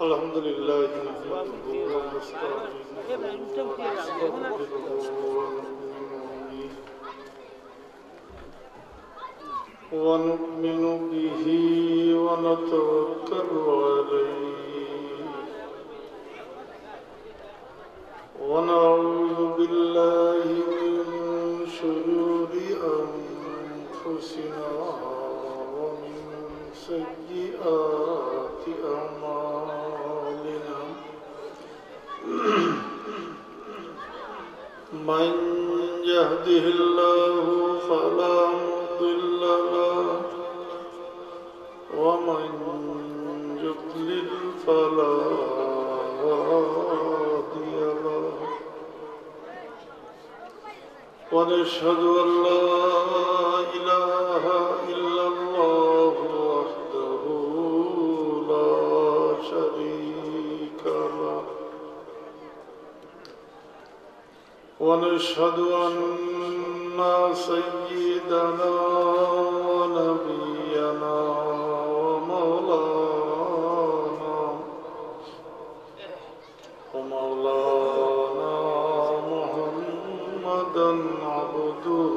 الحمد لله نحمده ونستعينه ونؤمن به ونتوكل عليه ونعوذ بالله من شرور أنفسنا ومن سيئات أعمالنا من يهده الله فلا مضل له ومن يضلل فلا هادي له ونشهد أن لا إله إلا الله وحده لا شريك له ونشهد أن سيدنا ونبينا ومولانا محمدا عبده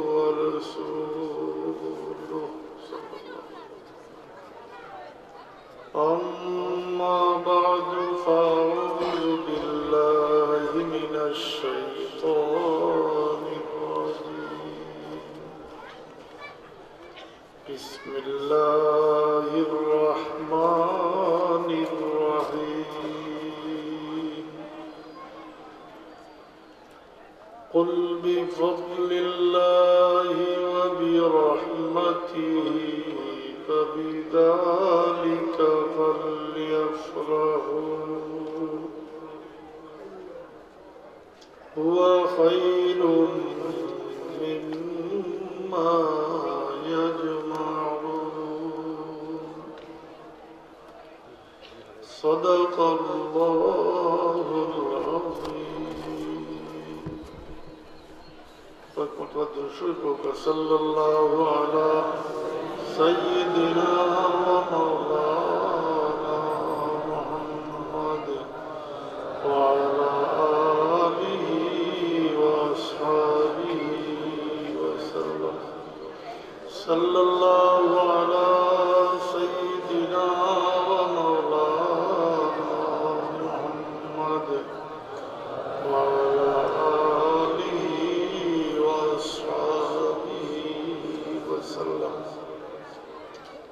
ورسوله أما بعد فأعوذ بالله من الشيطان الرجيم بسم الله الرحمن الرحيم قل بفضل الله وبرحمته فبذلك فليفرحوا هو خير مما يجمعون صدق الله العظيم صلى الله على سيدنا ومولانا محمد وعلى آله وأصحابه وسلم صلى الله على سيدنا ومولانا محمد وعلى آله وأصحابه وسلم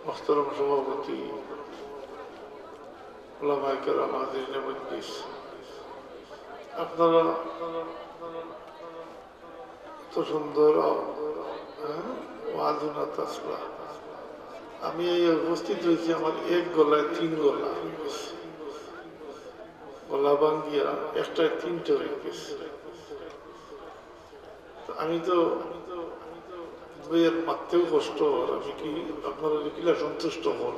محترم সভাপতি উলামায়ে কেরাম হাজিরিনে মজলিস আপনারা তো সুন্দর ওয়াজুনা তাসলা আমি এই উপস্থিত হয়েছি আমার এক গলায় তিন গলা গলা ভাঙ্গিয়া একটায় তিনটে হয়ে গেছে আমি তো বইয়ের মারতেও কষ্ট আর আমি কি আপনারা লিখিলা সন্তুষ্ট হন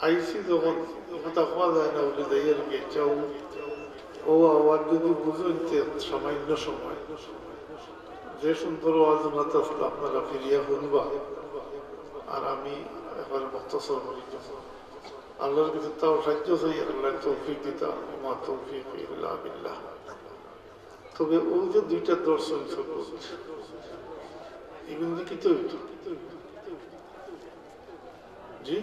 আইসি যখন কথা হওয়া যায় না বলে যাই আর কি চাও ও আওয়াজ যদি বুঝতে সামান্য সময় যে সুন্দর আওয়াজ উনাতে আসলে আপনারা ফিরিয়া শুনবা আর আমি এবারে মুক্তসর করি আল্লাহর কাছে তাও সাহায্য চাই আল্লাহ তৌফিক দিতা মা তৌফিক ইল্লা বিল্লাহ তবে ও যে দুইটা দর্শন সবুজ এগুলো কি তো জি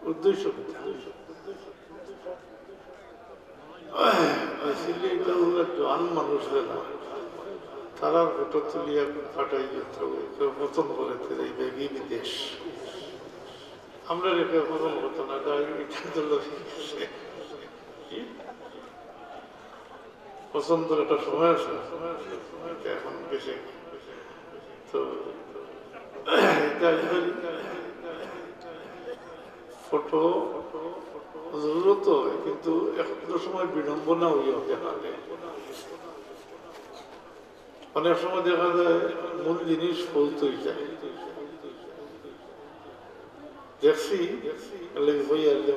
উদ্দেশ্য এটা হলো একটু আন মানুষের না তারা ফটো তুলিয়া ফাটাই যেতে কেউ পতন করে এই ব্যাগি বিদেশ আমরা রেখে পতন হতো না পছন্দের একটা সময় আছে এখন বেশি তো ফটো জরুরত হয় কিন্তু একটা সময় বিড়ম্বনা হইয়া দেখা যায় অনেক সময় দেখা যায় মূল জিনিস ফলতই যায় দেখছি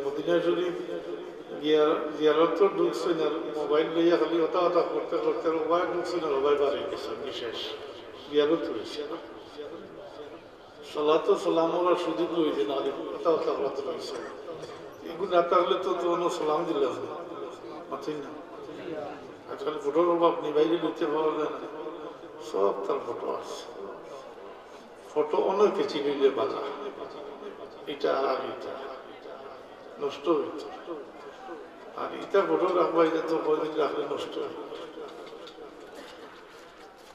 মদিনা শরীফ জিয়ারত তো ঢুকছে না, মোবাইল লইয়া খালি হতা হতা করতে করতে মোবাইল ঢুকছে না, মোবাইল বাড়ি গেছে বিশেষ জিয়ারত হয়েছে। সালাত সালামরা সুযোগ রয়েছে না, হতা হতা করতে রয়েছে। এগুলো না থাকলে তো কোনো সালাম দিলাম না, মাথুই না। আজকাল ফটোর অভাব নেই, বাইরে লইতে পাওয়া যায় না, সব তার ফটো আছে। ফটো অনেক কিছু নিলে বাধা, এটা আর এটা নষ্ট হইত। আর এটা ফটো রাখবা, এটা তো কদিন রাখলে নষ্ট হয়।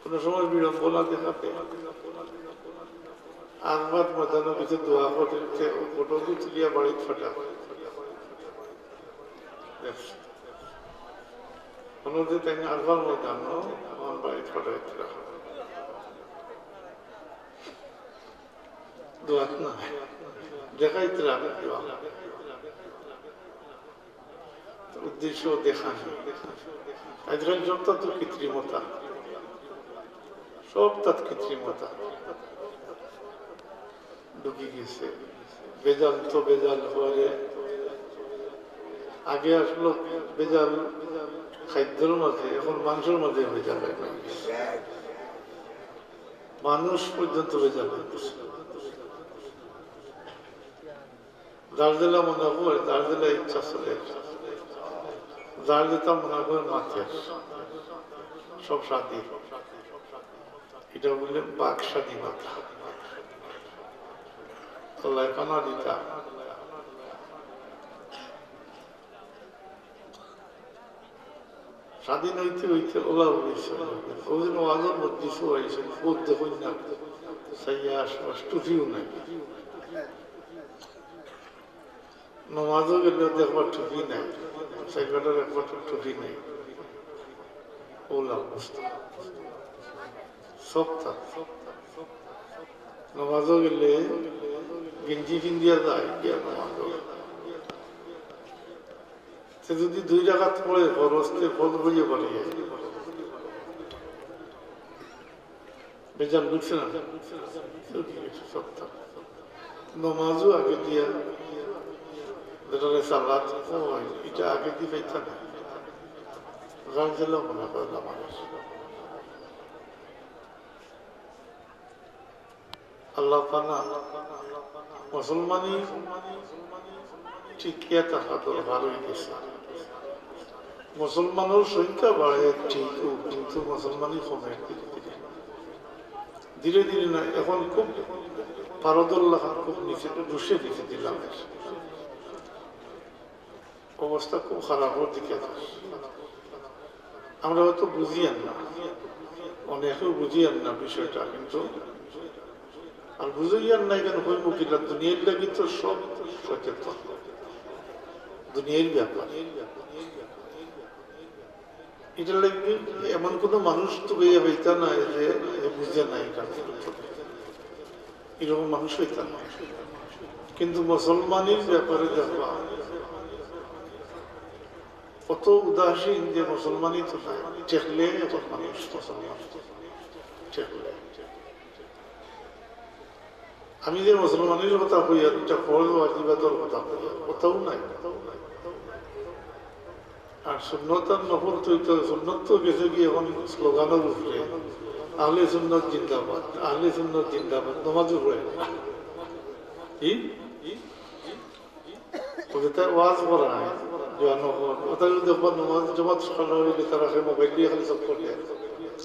কোন সময় বিড়ম্বনা দেখাতে আহ্বাদ ময়দানের ভিতরে দোয়া করতে ফটো তুলিয়া বাড়িতে ফাটা কোনোদিন তাই আহ্বাদ ময়দান আমার বাড়িতে ফাটাইতে রাখা দোয়াত না দেখাইতে রাখা দোয়া উদ্দেশ্য দেখা আজকাল সবটা তো কৃত্রিমতা, সব তার কৃত্রিমতা ঢুকে গেছে। বেজাল তো বেজাল হয়ে আগে আসলো বেজাল খাদ্যের মাঝে, এখন মাংসের মাঝে বেজাল হয়ে গেছে, মানুষ পর্যন্ত বেজাল হয়ে গেছে। দার্জিলা মনে হয় দার্জিলা ইচ্ছা চলে, দার্জিলা মনে হয় মাথে সব স্বাধীন, এটা বললেন বাক স্বাধীনতা। কানা দিতা স্বাধীন হইতে হইতে ওলা হয়েছে, ওদিন ওয়াজের মধ্যে হয়েছে বোধ দেখুন না সাইয়া আশপাশ টুফিও নাই, নমাজও গেলে দেখবার টুফি নাই, সাইকাটার একবার টুফি নাই, ওলা অবস্থা সব তার। নমাজও গেলে গেঞ্জি ফিন্দিয়া যায় গিয়া নমাজও, সে যদি 2 রাকাত পড়ে ফরজতে ফল হইয়ে পারে বেজাল ঢুকছে না, সব তার। নমাজও আগে দিয়া যেটা সালাত এটা আগে দিয়ে পাইতা না, রাত জেলা মনে করলাম মানুষ। আল্লাহ পানা মুসলমানই টিকিয়া থাকা দরকার হয়ে গেছে। মুসলমানের সংখ্যা বাড়ে ঠিকও, কিন্তু মুসলমানই কমে ধীরে ধীরে না। এখন খুব পারদুল্লাহ খুব নিচে বসে দিতে দিলাম, অবস্থা খুব খারাপের দিকে। আমরা হয়তো বুঝিয়েন না, অনেকেও বুঝিয়েন না বিষয়টা, কিন্তু আর বুঝাইয়ার নাই কেন হইব কিনা, দুনিয়ার লাগি তো সব সচেতন, দুনিয়ার ব্যাপার। এটা লাগবে এমন কোন মানুষ তো গিয়ে হইতা নাই যে বুঝে নাই, এরকম মানুষ হইতা না। কিন্তু মুসলমানের ব্যাপারে দেখবা কত উদাসীন, যে মুসলমানই তো নাই, ঠেকলে এখন মানুষ মুসলমান ঠেকলে। আমি যে মুসলমানের কথা কইয়া দুটা ফরজ ওয়াজিবাতের কথা কইয়া কোথাও নাই। আর সুন্নত আর নফল তো সুন্নত তো গেছে কি এখন স্লোগানের উপরে, আহলে সুন্নত জিন্দাবাদ, আহলে সুন্নত জিন্দাবাদ, নমাজও পড়ে কি ওয়াজ করা হয় দেখবো নমাজ জমাত খানা হইলে তারা মোবাইল দিয়ে খালি সব করতে,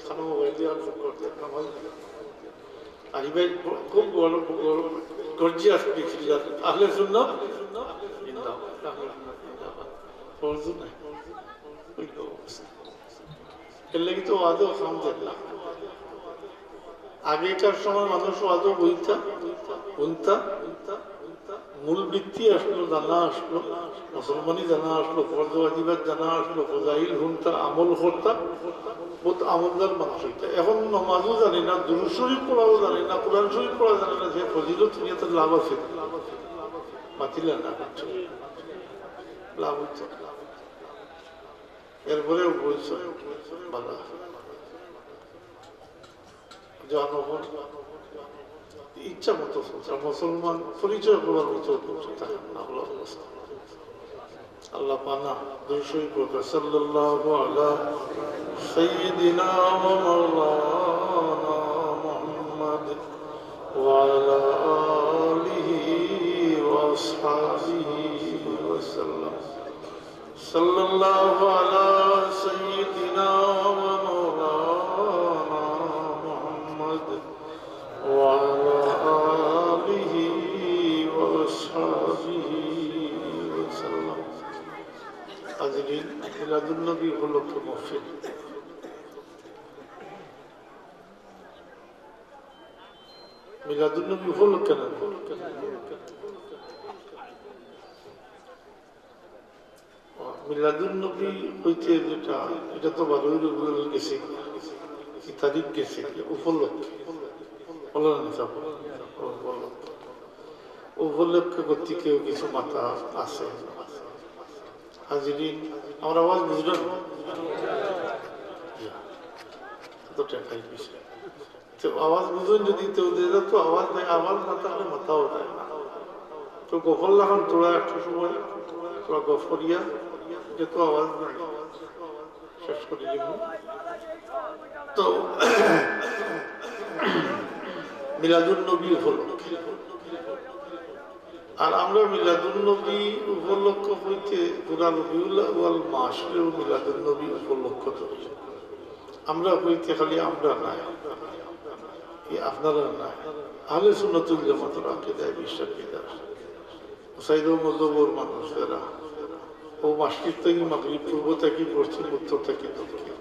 খানা মোবাইল দিয়ে খালি সব করতে নামাজ। আর এবার খুব গর্জিয়াস আহলে সুন্নাত তো আদৌ খাম দেন না। আগেকার সময় মানুষ আদৌ বইতা মূল বৃত্তি আসলো, জানা আসলো, মুসলমানি জানা আসলো, ফরজ ওয়াজিবাত জানা আসলো, ফজাইল হুনতা, আমল করতা, বহুত আমলদার মানুষ হইতা। এখন নমাজও জানি না, দুরূদ শরীফ পড়াও জানি না, কোরআন শরীফ পড়া জানি না, যে ফজিলত নিয়ে লাভ আছে বাতিলেন না, লাভ হইতো। এরপরেও বলছে বালা জনগণ ইচ্ছা মতো মুসলমান পরিচয় করার মতো অবস্থা। আল্লাহ পানা দুরূদ পড়বে সাল্লাল্লাহু আলা সাইয়্যিদিনা ওয়া মাওলানা মুহাম্মদ ওয়া আলা আলিহি ওয়া আসহাবিহি ওয়া সাল্লাম সাল্লাল্লাহু আলা সাইয়্যিদিনা ওয়া মাওলানা মুহাম্মদ ওয়া আলা আলিহি ওয়া আসহাবিহি ওয়া সাল্লাম। হাজিরিন, মিলাদুন নবী উপলক্ষে মাহফিল। মিলাদুন নবী উপলক্ষে না, মিলাদুন নবী হইতে যেটা, এটা তো 12ই রবিউল গেছে, কি তারিখ গেছে উপলক্ষে বলো না, উপলক্ষে করতে কেউ কিছু মাথা আছে। হাজিরিন, আমার আওয়াজ বুঝলেন? আওয়াজ বুঝুন, যদি কেউ দিয়ে তো আওয়াজ নেই, আওয়াজ না থাকলে মাথাও দেয় না। তো গফর লাগান তোরা একটা সময়, তোরা গফরিয়া যেহেতু আওয়াজ নাই, শেষ করে দিব। তো মিলাদুন নবী উপলক্ষে, আর আমরা মিলাদুন নবী উপলক্ষ হইতে পুরা রবিউল আউয়াল মাসেও মিলাদুন নবী উপলক্ষ করি। আমরা হইতে খালি আমরা নাই, আপনারা নাই, আহলে সুন্নাতুল জামাতের আকীদায় বিশ্বাস বিদার সাইদ মজবর মানুষেরা ও মাসকির থেকে মাগরিব, পূর্ব থেকে পশ্চিম, উত্তর থেকে দক্ষিণ,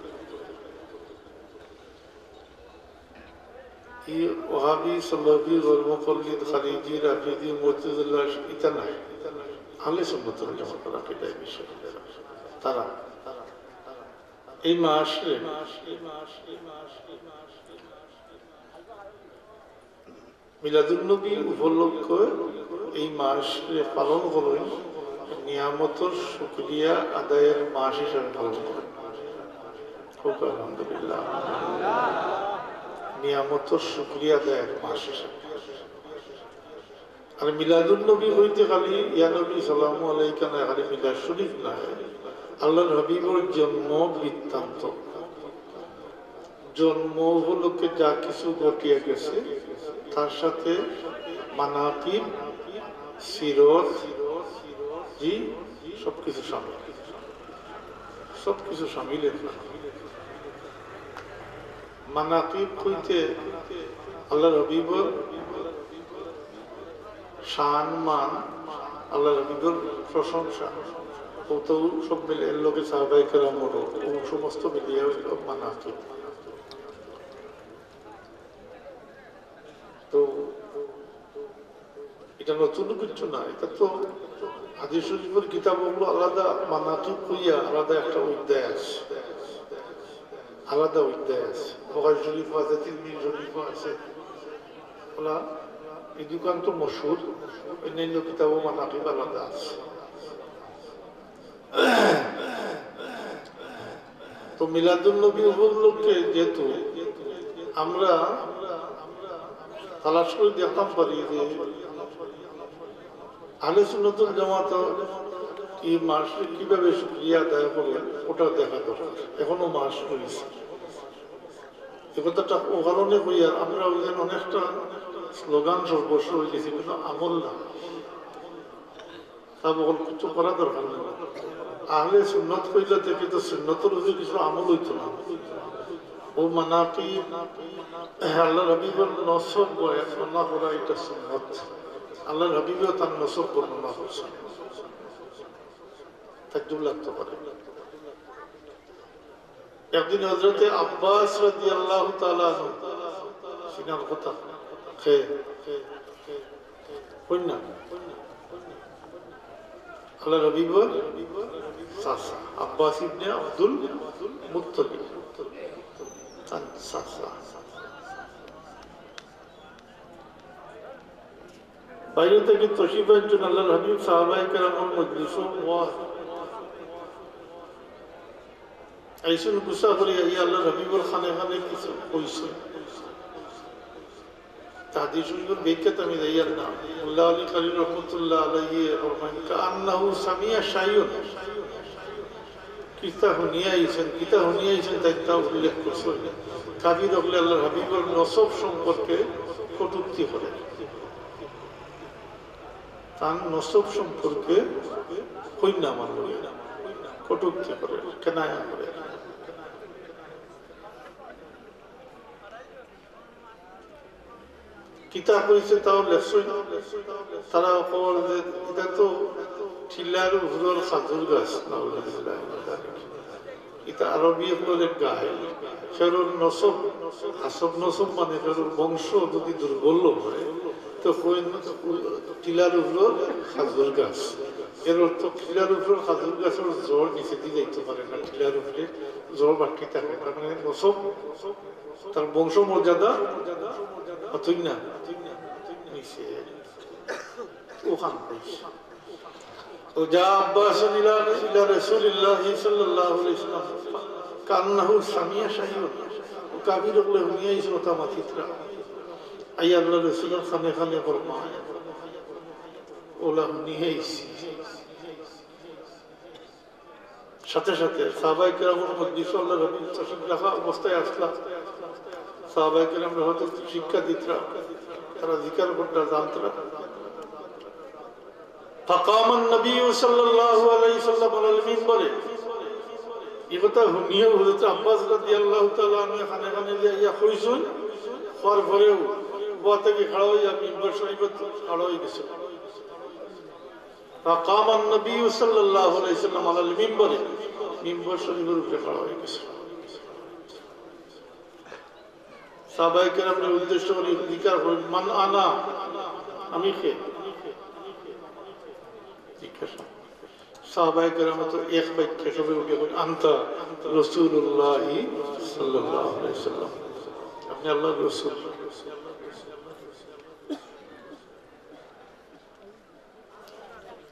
ওহাবি, সালাফি, মুকাল্লিদ, খারিজি, রাফিজি, মু'তাজিলা এটা নাই, আহলে সুন্নাতুল জামাতের আকীদায় বিশ্বাস তারা এই মাসে মিলাদুন নবী উপলক্ষে এই মাস পালন করেন, নিয়ামতের শুকরিয়া আদায়ের মাস হিসাবে পালন করেন। খুব আলহামদুলিল্লাহ, নিয়ামতের শুকরিয়া আদায়ের মাস হিসাবে। আর মিলাদুন নবী হইতে খালি ইয়া নবী সাল্লাল্লাহু আলাইহি না, খালি মিলাদ শরীফ না, আল্লাহর হাবিবের জন্ম বৃত্তান্ত, জন্ম উপলক্ষে যা কিছু ঘটিয়া গেছে তার সাথে মানাকিব, সিরত, জি সবকিছু শামিল, সবকিছু শামিল। মানাকিব হইতে আল্লাহর হাবিবের শান মান, আল্লাহর হাবিবের প্রশংসা, ও তো সব মিলে এর লোকে সাহাবায়ে কেরামের ও সমস্ত মিলিয়ে মানাকিব। তো এটা নতুন কিছু না, এটা তো হাদিস শরীফের কিতাবগুলো আলাদা মানাকিব হইয়া আলাদা একটা অধ্যায় আছে, আলাদা অধ্যায় আছে। বুখারী শরীফ আছে, তিরমিজি শরীফ আছে, ওলা এই দোকান তো মশহুর, অন্যান্য কিতাবও মানাকিব আলাদা আছে। তো মিলাদুন নবী উপলক্ষে যেহেতু আমরা তালাশ করে দেখতাম পারি যে আহলে সুন্নাতুল জামাত এই মাসে কিভাবে শুকরিয়া আদায় করলেন ওটা দেখা দরকার। এখনো মাস করেছে এ কথাটা ও কারণে হইয়া আমরা অনেকটা স্লোগান সর্বস্ব হয়ে গেছি, কিন্তু আমল না, তা বল কিছু করা দরকার নেই। আহলে সুন্নত কইলা থেকে তো সুন্নতের উপরে কিছু আমল হইতো না। ও মানাকিব, আল্লাহর হাবিবের নসব বর্ণনা করা এটা সুন্নত, আল্লাহর হাবিবও তার নসব বর্ণনা করছেন, তাজ্জুব লাগতে পারে। একদিন হযরতে আব্বাস রাদিয়াল্লাহু তাআলা সিনার কথা খেয়ে কইনা আল্লাহর হাবিবের চাচা আব্বাস ইবনে আব্দুল মুত্তালিব, তার চাচা বাইরে থেকে তশরিফ আনছেন। আল্লাহর হাবিব সাহাবায়ে কেরামের মজলিস আইসুন গুসা করে আল্লাহর হাবিবের খানে খানে কিছু কইছে। হাদিস শরীফের ব্যাখ্যাতে আমি যাইয়ার না মোল্লা আলী কারি রহমতুল্লাহ আলাইহি ফরমান কান্নাহু সামিয়া শাইউন কিতা হুনিয়াইছেন তাই তা উল্লেখ করছেন কাবির হলে আল্লাহর হাবিবের নসব সম্পর্কে কটূক্তি করে তার নসব সম্পর্কে কইনা মানল কটূক্তি করে কেনায়া করে কিতাব হয়েছে তাও লেখছই তারা খবর যে এটা তো ঠিলার উপরের খাজুর গাছ এটা আরবি হলের গায়ে ফেরোর নসব আসব নসব মানে ফেরোর বংশ যদি দুর্বল হয় তো টিলার উপর খাজুর গাছ এর অর্থ টিলার উপর খাজুর গাছের জ্বর নিচে দিয়ে যাইতে পারে না টিলার উপরে জ্বর বাকি থাকে তার মানে নসব তার বংশ মর্যাদা অতই না নিচে ওখান وجاء عباس إلى رسول الله صلى الله عليه وسلم كأنه سميع شيء وكبير له نيايس وتماتيترا أي الله رسول خانه خانه فرمایا ওলা নিয়াইস সাথে সাথে সাহাবায়ে কেরামের মধ্যে আল্লাহর হাবিব সাল্লাল্লাহু রাখা অবস্থায় আসলাম সাহাবায়ে কেরামরা হয়তো শিক্ষা দিতরা তারা জিকির করতে জানতরা فقام النبي صلى الله عليه وسلم على المنبر ইবতা হুনিয়া হযরত আব্বাস রাদিয়াল্লাহু তাআলা আনহু খানে খানে লিয়া কইছেন পরেও বতে কি খড়া হইয়া মিম্বর শরীফত খড়া হই গেছে فقام النبي صلى الله عليه وسلم على المنبر মিম্বর শরীফের উপরে খড়া হই গেছে সাহাবায়ে কেরামের উদ্দেশ্য করে জিকির করেন মান আনা আমি কে সাহাবায়ে কেরাম তো এক বাক্যে সবাই উঠে বলেন আনতা রাসূলুল্লাহ সাল্লাল্লাহু আলাইহি ওয়াসাল্লাম আপনি আল্লাহর রাসূল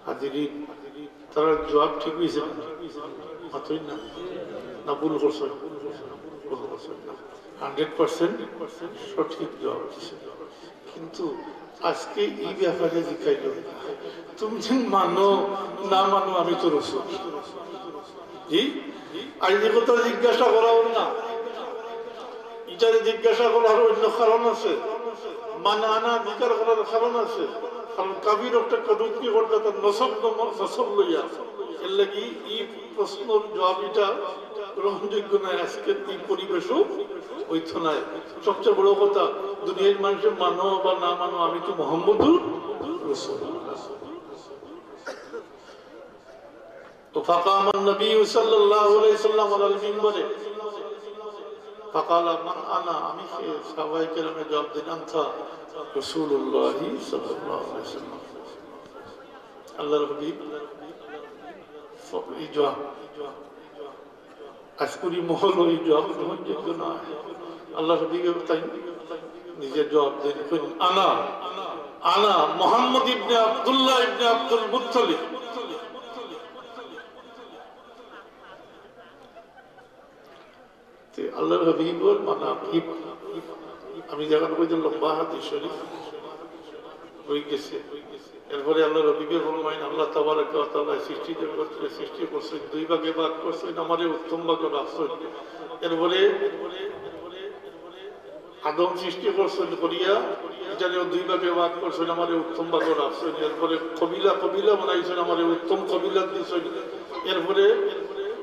হাজিরিন তার জবাব ঠিক হইছে মাত্রই না না ভুল করছে 100% সঠিক জবাব দিয়েছে কিন্তু আজকে এই ব্যাপারে জিজ্ঞাইল তুমি মানো না মানো আমি তো রাসূল জি আর এই কথা জিজ্ঞাসা করাও না এটা জিজ্ঞাসা করার অন্য কারণ আছে মানা আনা বিচার করার কারণ আছে কারণ কাবির একটা কটূক্তি করতে তার নসব লইয়া এর লাগি এই প্রশ্নের জবাব এটা গ্রহণযোগ্য নয় আজকের এই পরিবেশও ঐথ নাই সবচেয়ে বড় কথা দুনিয়ার মানুষের মানো বা না মানো আমি তো মুহাম্মদুর রাসূলুল্লাহ তো فقام النبي صلى الله عليه وسلم على المنبر فقال من انا আমি সাহাবায়ে কেরামের জবাব দেন আনতা রাসূলুল্লাহ সাল্লাল্লাহু আলাইহি ওয়াসাল্লাম আল্লাহর হাবিব এই জবাব আজকুরি মহল ওই জবাব গ্রহণযোগ্য নয় আল্লাহর হাবিব তাই নিজের জবাব দেন আনা আনা মুহাম্মদ ইবনে আব্দুল্লাহ ইবনে আব্দুল মুত্তালিব আল্লাহর হাবিবর মানা আমি যখন কইলাম লম্বা হাদিস শরীফ হয়ে গেছে এরপরে আল্লাহর হাবিবের ফরমাইন আল্লাহ তাবারক ওয়া তাআলা সৃষ্টি করছেন দুই ভাগে ভাগ করছেন আমারে উত্তম ভাগে রাখছেন এরপরে আদম সৃষ্টি করছেন করিয়া এটারে দুই ভাগে ভাগ করছেন আমারে উত্তম ভাগে রাখছেন এরপরে কবিলা বানাইছেন আমারে উত্তম কবিলা দিয়েছেন এরপরে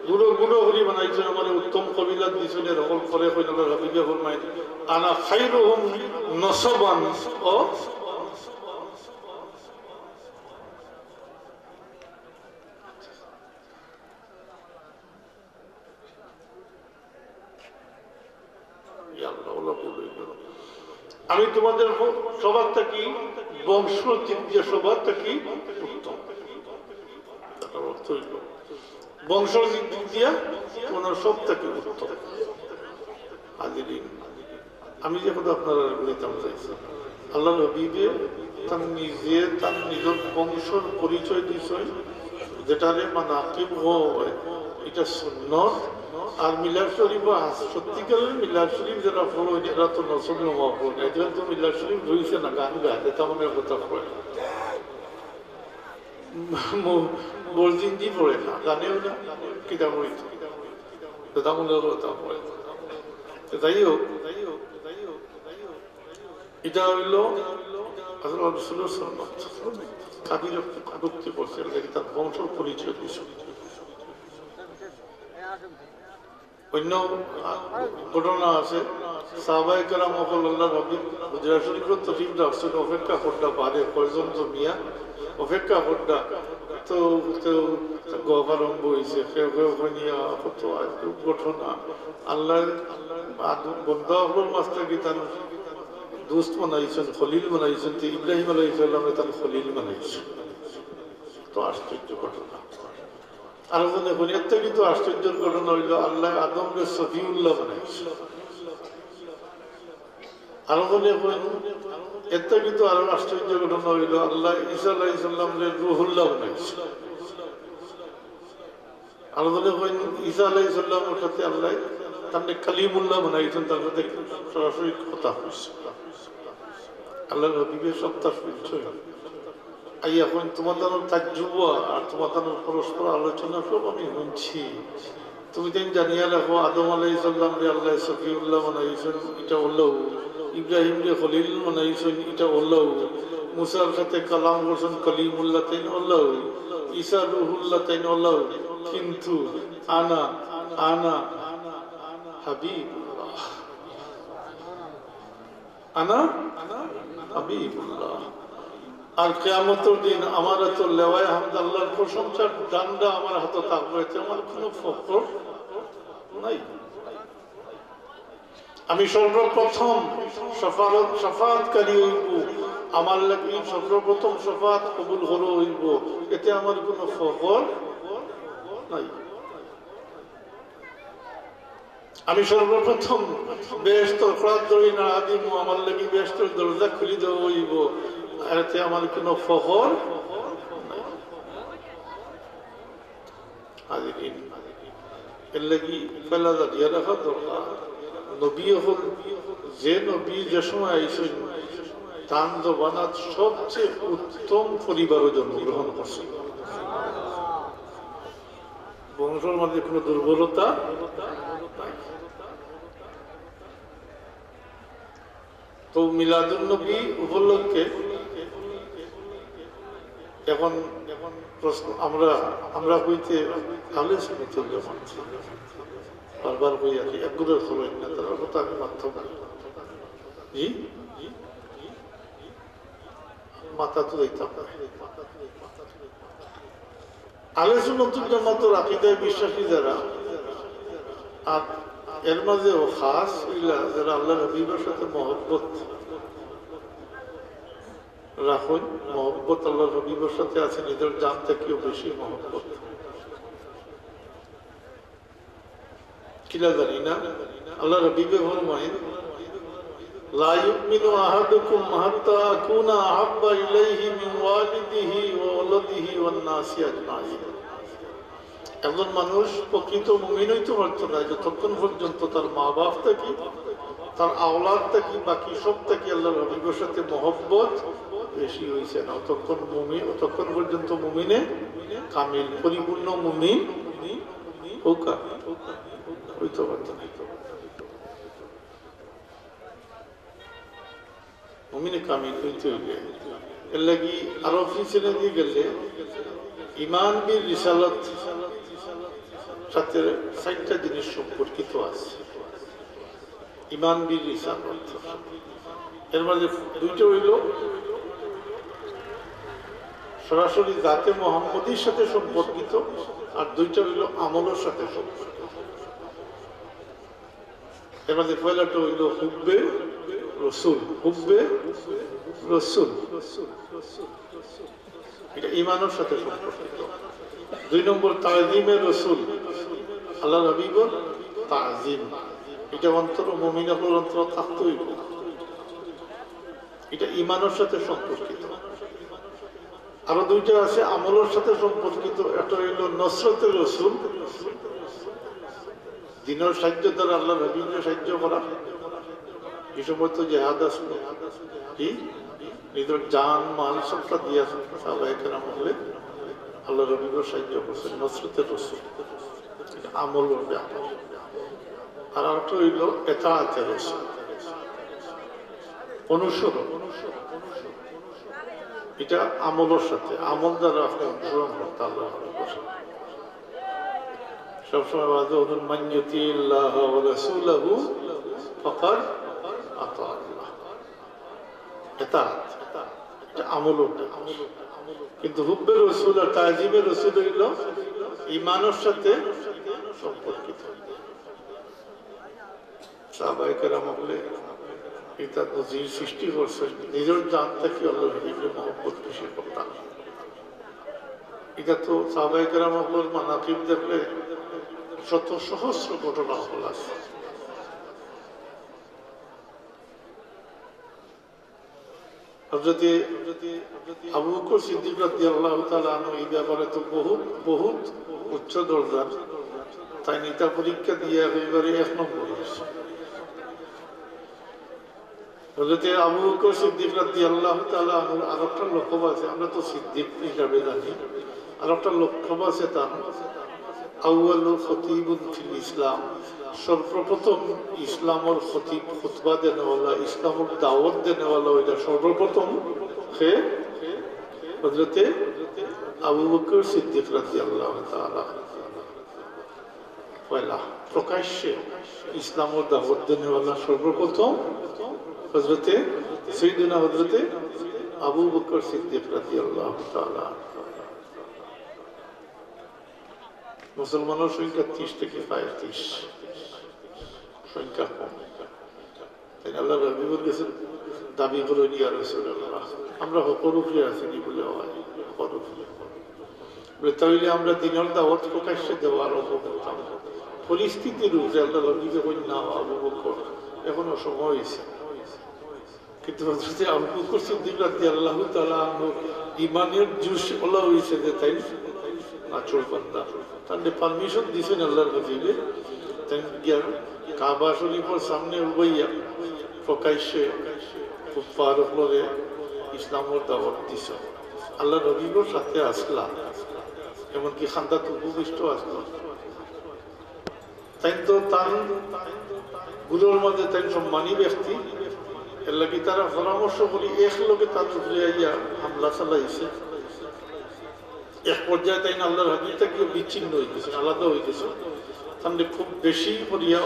গুলো হরি বানাইছেন আমারে উত্তম কবিলা দিয়েছেন এরকম করে কইল আল্লাহর হাবিবে ফরমাইন আনা খায়রুহুম নসবান ও আমি তোমাদের সবার থাকি বংশ যে সবার থাকি উত্তম অর্থ হইল বংশ দিক দিয়া তোমার সব থেকে উত্তম আমি যে কথা আপনারা বলিতাম চাইছি আল্লাহ নবীকে তার নিজের বংশের পরিচয় দিয়েছেন যেটারে মানাকিব হয় এটা সুন্নত। আর মিলাদ শরীফ সত্যিকারের মিলাদ শরীফ যারা পড়ো এরা তো নসল নমা পড়ো না, এদের তো মিলাদ শরীফ রয়েছে না, গান গায় এটা মনের কথা পড়ে না, বর্জিন্দি পড়ে না, জানেও না কিতাব হইতো এটা মনের কথা পড়ে। যাই হোক, এটা হইল রসুলের সুন্নত। কাবির আপত্তি করছে, তার বংশ পরিচয় দিয়েছে। অন্য ঘটনা আছে, সাহাবায়ে কেরাম আল্লাহর হাবিব হুজরা শরীফের তফিক রাখছেন, অপেক্ষা করটা পারে কয়জন তো মিয়া অপেক্ষা করটা তো গপ আরম্ভ হয়েছে, কেউ কেউ নিয়া কত ঘটনা। আল্লাহ বন্ধা হল মাস্টার কি তার দোস্ত বানাইছেন, খলিল বানাইছেন, তো ইব্রাহিম আলাইহিস সালামে তার খলিল বানাইছেন। তো আশ্চর্য ঘটনা। আরো মনে করি এর থেকে তো আশ্চর্যের ঘটনা হইল আল্লাহ আদমকে সফিউল্লাহ বানাইছে। আরো মনে করেন এর থেকে তো আরো আশ্চর্য ঘটনা হইল আল্লাহ ঈসা আলাইহিস সালামকে রুহুল্লাহ বানাইছে। আরো মনে করেন ঈসা আলাইহিস সালামের সাথে আল্লাহ তাকে কালিমুল্লাহ বানাইছেন, তার সাথে সরাসরি কথা হয়েছে। আল্লাহ হাবিবের সত্তার পরিচয়। এখন তোমাদের তাজ্জুবা আর তোমাদের পরস্পর আলোচনা সব আমি শুনছি। তুমি তো জানিয়া রাখো আদম আলাইহিস সালাম রে আল্লাহ সফিউল্লাহ বানাইছেন, এটা হলো ইব্রাহিম রে খলিল বানাইছেন, এটা হলো মুসার সাথে কালাম করছেন কলিমুল্লাহ, তাই হলো ঈসা রুহুল্লাহ, তাই হলো। কিন্তু আনা আনা হাবিবুল্লাহ, আনা হাবিবুল্লাহ। আর কিয়ামতের দিন আমার এত লেওয়ায় হামদ আল্লাহর প্রশংসার ডান্ডা আমার হাতে থাকবে, আমার কোনো ফখর নাই। আমি সর্বপ্রথম শফাআতকারী হইব, আমার লাগি সর্বপ্রথম শফাআত কবুল হলো হইব, এতে আমার কোনো ফখর নাই। আমি সর্বপ্রথম বেহেশতের খোরাক ধরি না আদিম, আমার লাগি বেহেশতের দরজা খুলি দেওয়া হইব, এতে আমার কোনো ফখর নাই। এর লাগি ফেলা দাঁড়িয়ে রাখা দরকার। নবী হল যে নবী যে সময় আইসেন তান জবানাত সবচেয়ে উত্তম পরিবারে জন্মগ্রহণ করছেন। বংশের মধ্যে কোনো দুর্বলতা নাই। তো মিলাদুন নবী উপলক্ষে এখন প্রশ্ন আমরা হইতে কালে শুনে মানছি, বারবার হই আর একগুলোর হলেন না, তার কথা আমি মানতে পারি। জি মাথা তো দিতাম না। আহলে সুন্নাত ওয়াল জামাতের আকীদায় বিশ্বাসী যারা, আর এর মাঝেও খাস যারা আল্লাহর হাবিবের সাথে মহব্বত রাখুন, মহব্বত আল্লাহর হাবিবের সাথে আছে নিজের জান থেকেও বেশি মহব্বত। কিলা জানি না, আল্লাহর হাবিবে ফরমায়েন লা ইউমিনু আহাদুকুম হাত্তা আকুনা আহাব্বা ইলাইহি মিন ওয়ালিদিহি ওয়া ওয়ালাদিহি ওয়ান নাসি আজমাইন। একজন মানুষ প্রকৃত মুমিন হইতে পারত না যতক্ষণ পর্যন্ত তার মা বাপ থাকি, তার আওলাদ থাকি, বাকি সব থাকি আল্লাহর হাবিবের সাথে মহব্বত বেশি হয়েছে না, ততক্ষণ পর্যন্ত মুমিনে কামিল পরিপূর্ণ মুমিন হইতে পারত না। মুমিনে কামিল হইতে হইলে এর লাগি আরো পিছনে দিয়ে গেলে ঈমান বিল রিসালাত সাথে ৬০টা জিনিস সম্পর্কিত আছে। ঈমান বিল রিসালাত এর মধ্যে দুইটা হইল সরাসরি জাতে মুহাম্মদীর সাথে সম্পর্কিত, আর দুইটা হইল আমলের সাথে সম্পর্কিত। এর মধ্যে পয়লাটা হইল হুব্বে রসুল, হুব্বে রসুল, এটা ঈমানের সাথে সম্পর্কিত। ২ নম্বর তাজিমে রসুল, আল্লাহর হাবিবের তাজিম, এটা অন্তর মুমিনের অন্তর থাকতেই, এটা ঈমানের সাথে সম্পর্কিত। আরো দুইটা আছে আমলের সাথে সম্পর্কিত, একটা হইল নসরতে রসুল, দিনের সাহায্য দ্বারা আল্লাহ নবীকে সাহায্য করা, এই সময় তো জেহাদ আসলো, কি নিজের জান মাল সবটা দিয়ে সাহাবায়ে কেরাম হলে আল্লাহ নবীকে সাহায্য করছেন, নসরতের রসুল, আমল ব্যাপার। আর একটা হইল এতাআতের রসুল, অনুসরণ। এটা আমলের সাথে, আমল দ্বারা আপনি অনুসরণ করতে আল্লাহ সবসময় বাদুন মান ইউতিল্লাহ ওয়া রাসূলাহু ফাকাদ আতা আল্লাহ। এতাআত এটা আমল। কিন্তু হুব্বে রাসূল আর তাজিবে রাসূল হইল ঈমানের সাথে সম্পর্কিত। সাহাবায়ে কেরাম বলে এটা নজির সৃষ্টি করছেন, নিজের জান থেকে আল্লাহর হাবিবের মহব্বত বেশি করতাম। এটা তো সাহাবায়ে কেরামের মানাকিব দেখলে শত সহস্র ঘটনা হল আছে। হযরত আবু বকর সিদ্দিক রাদিয়াল্লাহু তাআলা আনহু এই ব্যাপারে তো বহুত উচ্চ দরজার, তাই নিতা পরীক্ষা দিয়ে একেবারে 1 নম্বর হয়েছে। হযরত আবু বকর সিদ্দিক রাদিয়াল্লাহু তাআলা আনহুর আরেকটা লক্ষ্য আছে, আমরা তো সিদ্দিক হিসাবে জানি, আরেকটা লক্ষ্য আছে তার আউয়ালু খতীবুন ফিল ইসলাম, সর্বপ্রথম ইসলামের খতীব, খুতবা দেনেওয়ালা, ইসলামের দাওয়াত দেনেওয়ালা, ওইটা সর্বপ্রথম সে হযরত আবু বকর সিদ্দিক রাদিয়াল্লাহু তাআলা। পয়লা প্রকাশ্যে ইসলামের দাওয়াত দেনেওয়ালা সর্বপ্রথম হযরত সাইয়্যিদুনা হযরত আবু বকর সিদ্দিক রাদিয়াল্লাহু তাআলা। মুসলমানের সংখ্যা 30 থেকে 35, সংখ্যা কম। তাই আল্লাহ হাবিবের কাছে দাবি করে ইয়া রাসূলুল্লাহ, আমরা হকরুফে আসিনি বলে হয়, হকরুফে বলে তাইলে আমরা দিনের দাওয়াত প্রকাশ্যে দেওয়ার অবগতাম পরিস্থিতির উপরে আল্লাহ হাবিবে কই না আবু বকর এখনো সময় হয়েছে। কিন্তু হযরত আবু বকর সিদ্দিক রাদিয়াল্লাহু তাআলা আনহু ঈমানের জোশ ওলা হয়েছে যে তাই আচল বান্দা, তাহলে পারমিশন দিয়েছেন আল্লাহর হাবিবে, তাই গিয়া কাবা শরীফের সামনে উবাইয়া প্রকাশ্যে কুফার হলে ইসলামের দাওয়াত দিছে। আল্লাহ হাবিবের সাথে আসলা, এমনকি খান্দাত উপবিষ্ট আসলো। তাই তো তার গুলোর মধ্যে তাই সম্মানী ব্যক্তি, এর লাগি তারা পরামর্শ করি এক লোকে তার উপরে আইয়া হামলা চালাইছে। এক পর্যায়ে তাই আল্লাহর হাবিব থেকে বিচ্ছিন্ন হইতেছে, আলাদা হইতেছে, তাহলে খুব বেশি করিয়া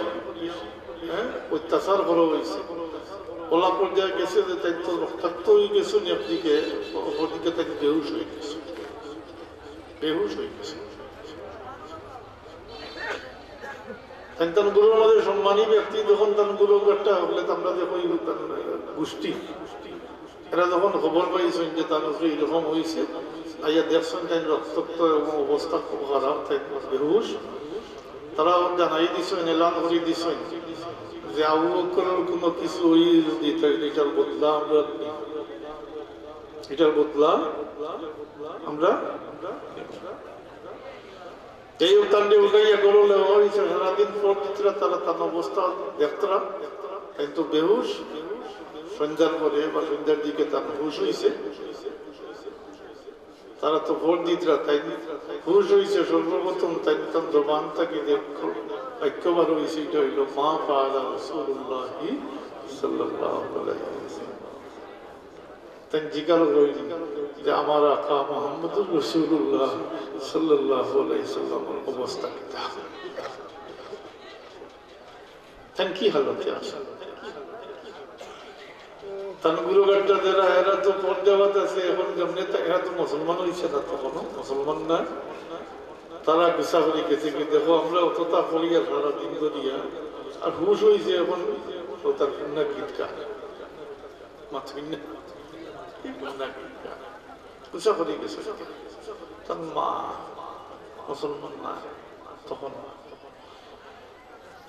অত্যাচার করা হয়েছে। ওলা পর্যায়ে গেছে যে তাই তো রক্তাক্ত হয়ে গেছে, একদিকে অপরদিকে তাকে বেহুশ হয়ে গেছে, বেহুশ হয়ে গেছে। তার গুরুর মধ্যে সম্মানী ব্যক্তি যখন তার গুরু একটা হলে আমরা দেখো গোষ্ঠী, এরা যখন খবর পাইছেন যে তার এরকম হয়েছে, আইয়া দেখছেন তাই রক্তাক্ত এবং অবস্থা খুব খারাপ, তাই বেহুশ, তারা জানাই দিছেন, এলান করে দিছেন যে আবু বকরের কোনো কিছু হই যদি এটার বদলা আমরা, এটার বদলা আমরা এই উত্তান্ডে উঠাইয়া গরলে হয়েছে। সারাদিন পর তারা তার অবস্থা দেখতরা, কিন্তু বেহুশ। সন্ধ্যার পরে বা সন্ধ্যার দিকে তার হুশ হয়েছে, তারা তো ভোট দিতরা, তাই হুশ হয়েছে সর্বপ্রথম। তাই তার জবান থেকে বাক্যবার হয়েছে, এটা হইল মা ফাআলা রাসূলুল্লাহি সাল্লাল্লাহু আলাইহি ওয়াসাল্লাম। তাই জিজ্ঞাসা করেন যে আমার আকা মুহাম্মদুর রাসূলুল্লাহ সাল্লাল্লাহু আলাইহি ওয়াসাল্লামের অবস্থা কি, তাই কি হালতে আছে। তার গুরুগারটা যারা এরা তো পর্যাবাদ আছে, এখন যেমনি এরা তো মুসলমান হয়েছে না, তখনও মুসলমান না, তারা গুসা করে গেছে কি দেখো আমরা অতটা করিয়া সারা দিন করিয়া আর হুশ হয়েছে, এখন তার কন্যা গীত গান মাথুই না গুসা করে গেছে। তার মা মুসলমান না, তখন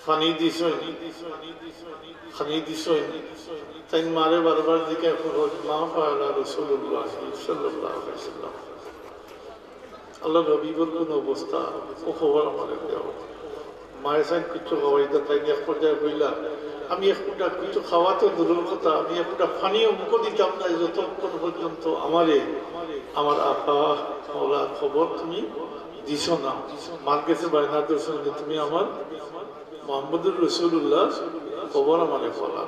ফানি দিস তাই মারে বারবার দিকে মা ফাআলা রাসূলুল্লাহ সাল্লাল্লাহু আলাইহি ওয়াসাল্লাম। আল্লাহ হাবিবের কোন অবস্থা ও খবর আমাদের দেওয়া, মায়ের সাইড কিছু খাওয়াইতা তাই এক পর্যায়ে বইলা আমি একটা কিছু খাওয়া তো দূরের কথা, আমি একটা পানীয় মুখ দিতাম না যতক্ষণ পর্যন্ত আমার আপা ওরা খবর তুমি দিছ না। মার কাছে বায়না ধরছেন যে তুমি আমার মোহাম্মদুর রসুল্লাহ খবর আমারে বলা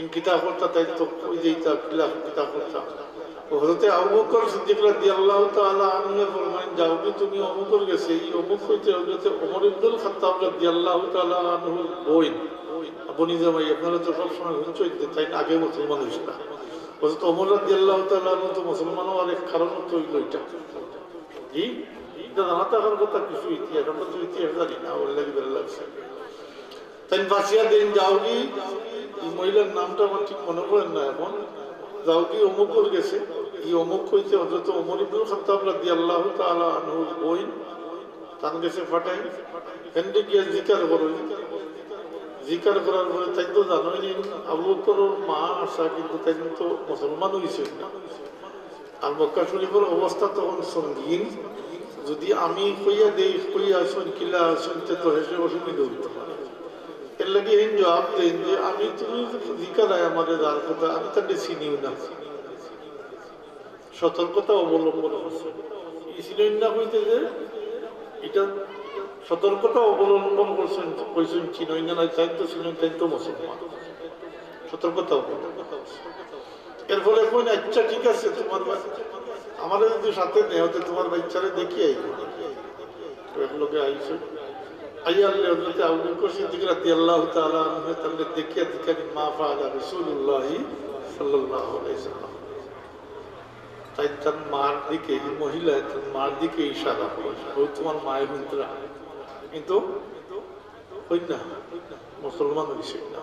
ইন কিতাব করতা তাই তো ওই যে কিতাব করতাম। হযরতে আবু বকর সিদ্দিক রাদিয়াল্লাহু তাআলা আনহু ফরমান যাও কি তুমি অমুকর গেছে এই অমুক হইতে হযরতে ওমর ইবনুল খাত্তাব রাদিয়াল্লাহু তাআলা আনহু বইন আপনি জামাই আপনারা তো সব সময় হুঁচই দিতে তাই আগে মুসলমান হইছে না। হযরত ওমর রাদিয়াল্লাহু তাআলা আনহু তো মুসলমান হওয়ার এক কারণ তো হইল এটা জি এটা জানা থাকার কথা কিছু ইতিহাস আমরা তো ইতিহাস জানি না ওল্লাহি বিল্লাহ তাই বাসিয়া দিন যাওগি মহিলার নামটা আমার ঠিক মনে করেন না এখন যাওগি অমুক করে গেছে এই অমুক হইতে হযরত ওমর ইবনুল খাত্তাব রাদিয়াল্লাহু তাআলা আনহু বইন তার কাছে পাঠাই হেন্ডে গিয়া জিকার করই জিকার করার পরে তাই তো জানোই আবু বকরের মা আসা কিন্তু তাই তো মুসলমান হয়েছে না। আর মক্কা শরীফের অবস্থা তখন সঙ্গীন যদি আমি কইয়া দেই কইয়া আসুন কিলা শুনতে তো হেসে অসুবিধা হইতে পারে এর লাগে এই জবাব দেন যে আমি তুমি জিকার আয় আমাদের যার কথা আমি তাকে চিনিও না সতর্কতা অবলম্বন করছে ছিলেন না হইতে যে এটা সতর্কতা অবলম্বন করছেন কইছেন চিনই না নাই তাই তো ছিলেন তাই তো মুসলমান সতর্কতা এর ফলে কোন আচ্ছা ঠিক আছে তোমার আমাদের যদি সাথে নেই হতে তোমার বাচ্চারে দেখি আইব লোকে আইছে আইয়া আল্লাহ হযরত আবু বকর সিদ্দিক রাদিয়াল্লাহু তাআলা আনহু তাকে দেখিয়া দিকানি মা ফাআলা রাসূলুল্লাহ সাল্লাল্লাহু আলাইহি সাল্লাম তাই তার মার দিকে মহিলা তার মার দিকে ইশারা করে ও তোমার মায়ের মিত্রা কিন্তু হই না মুসলমান হইছে না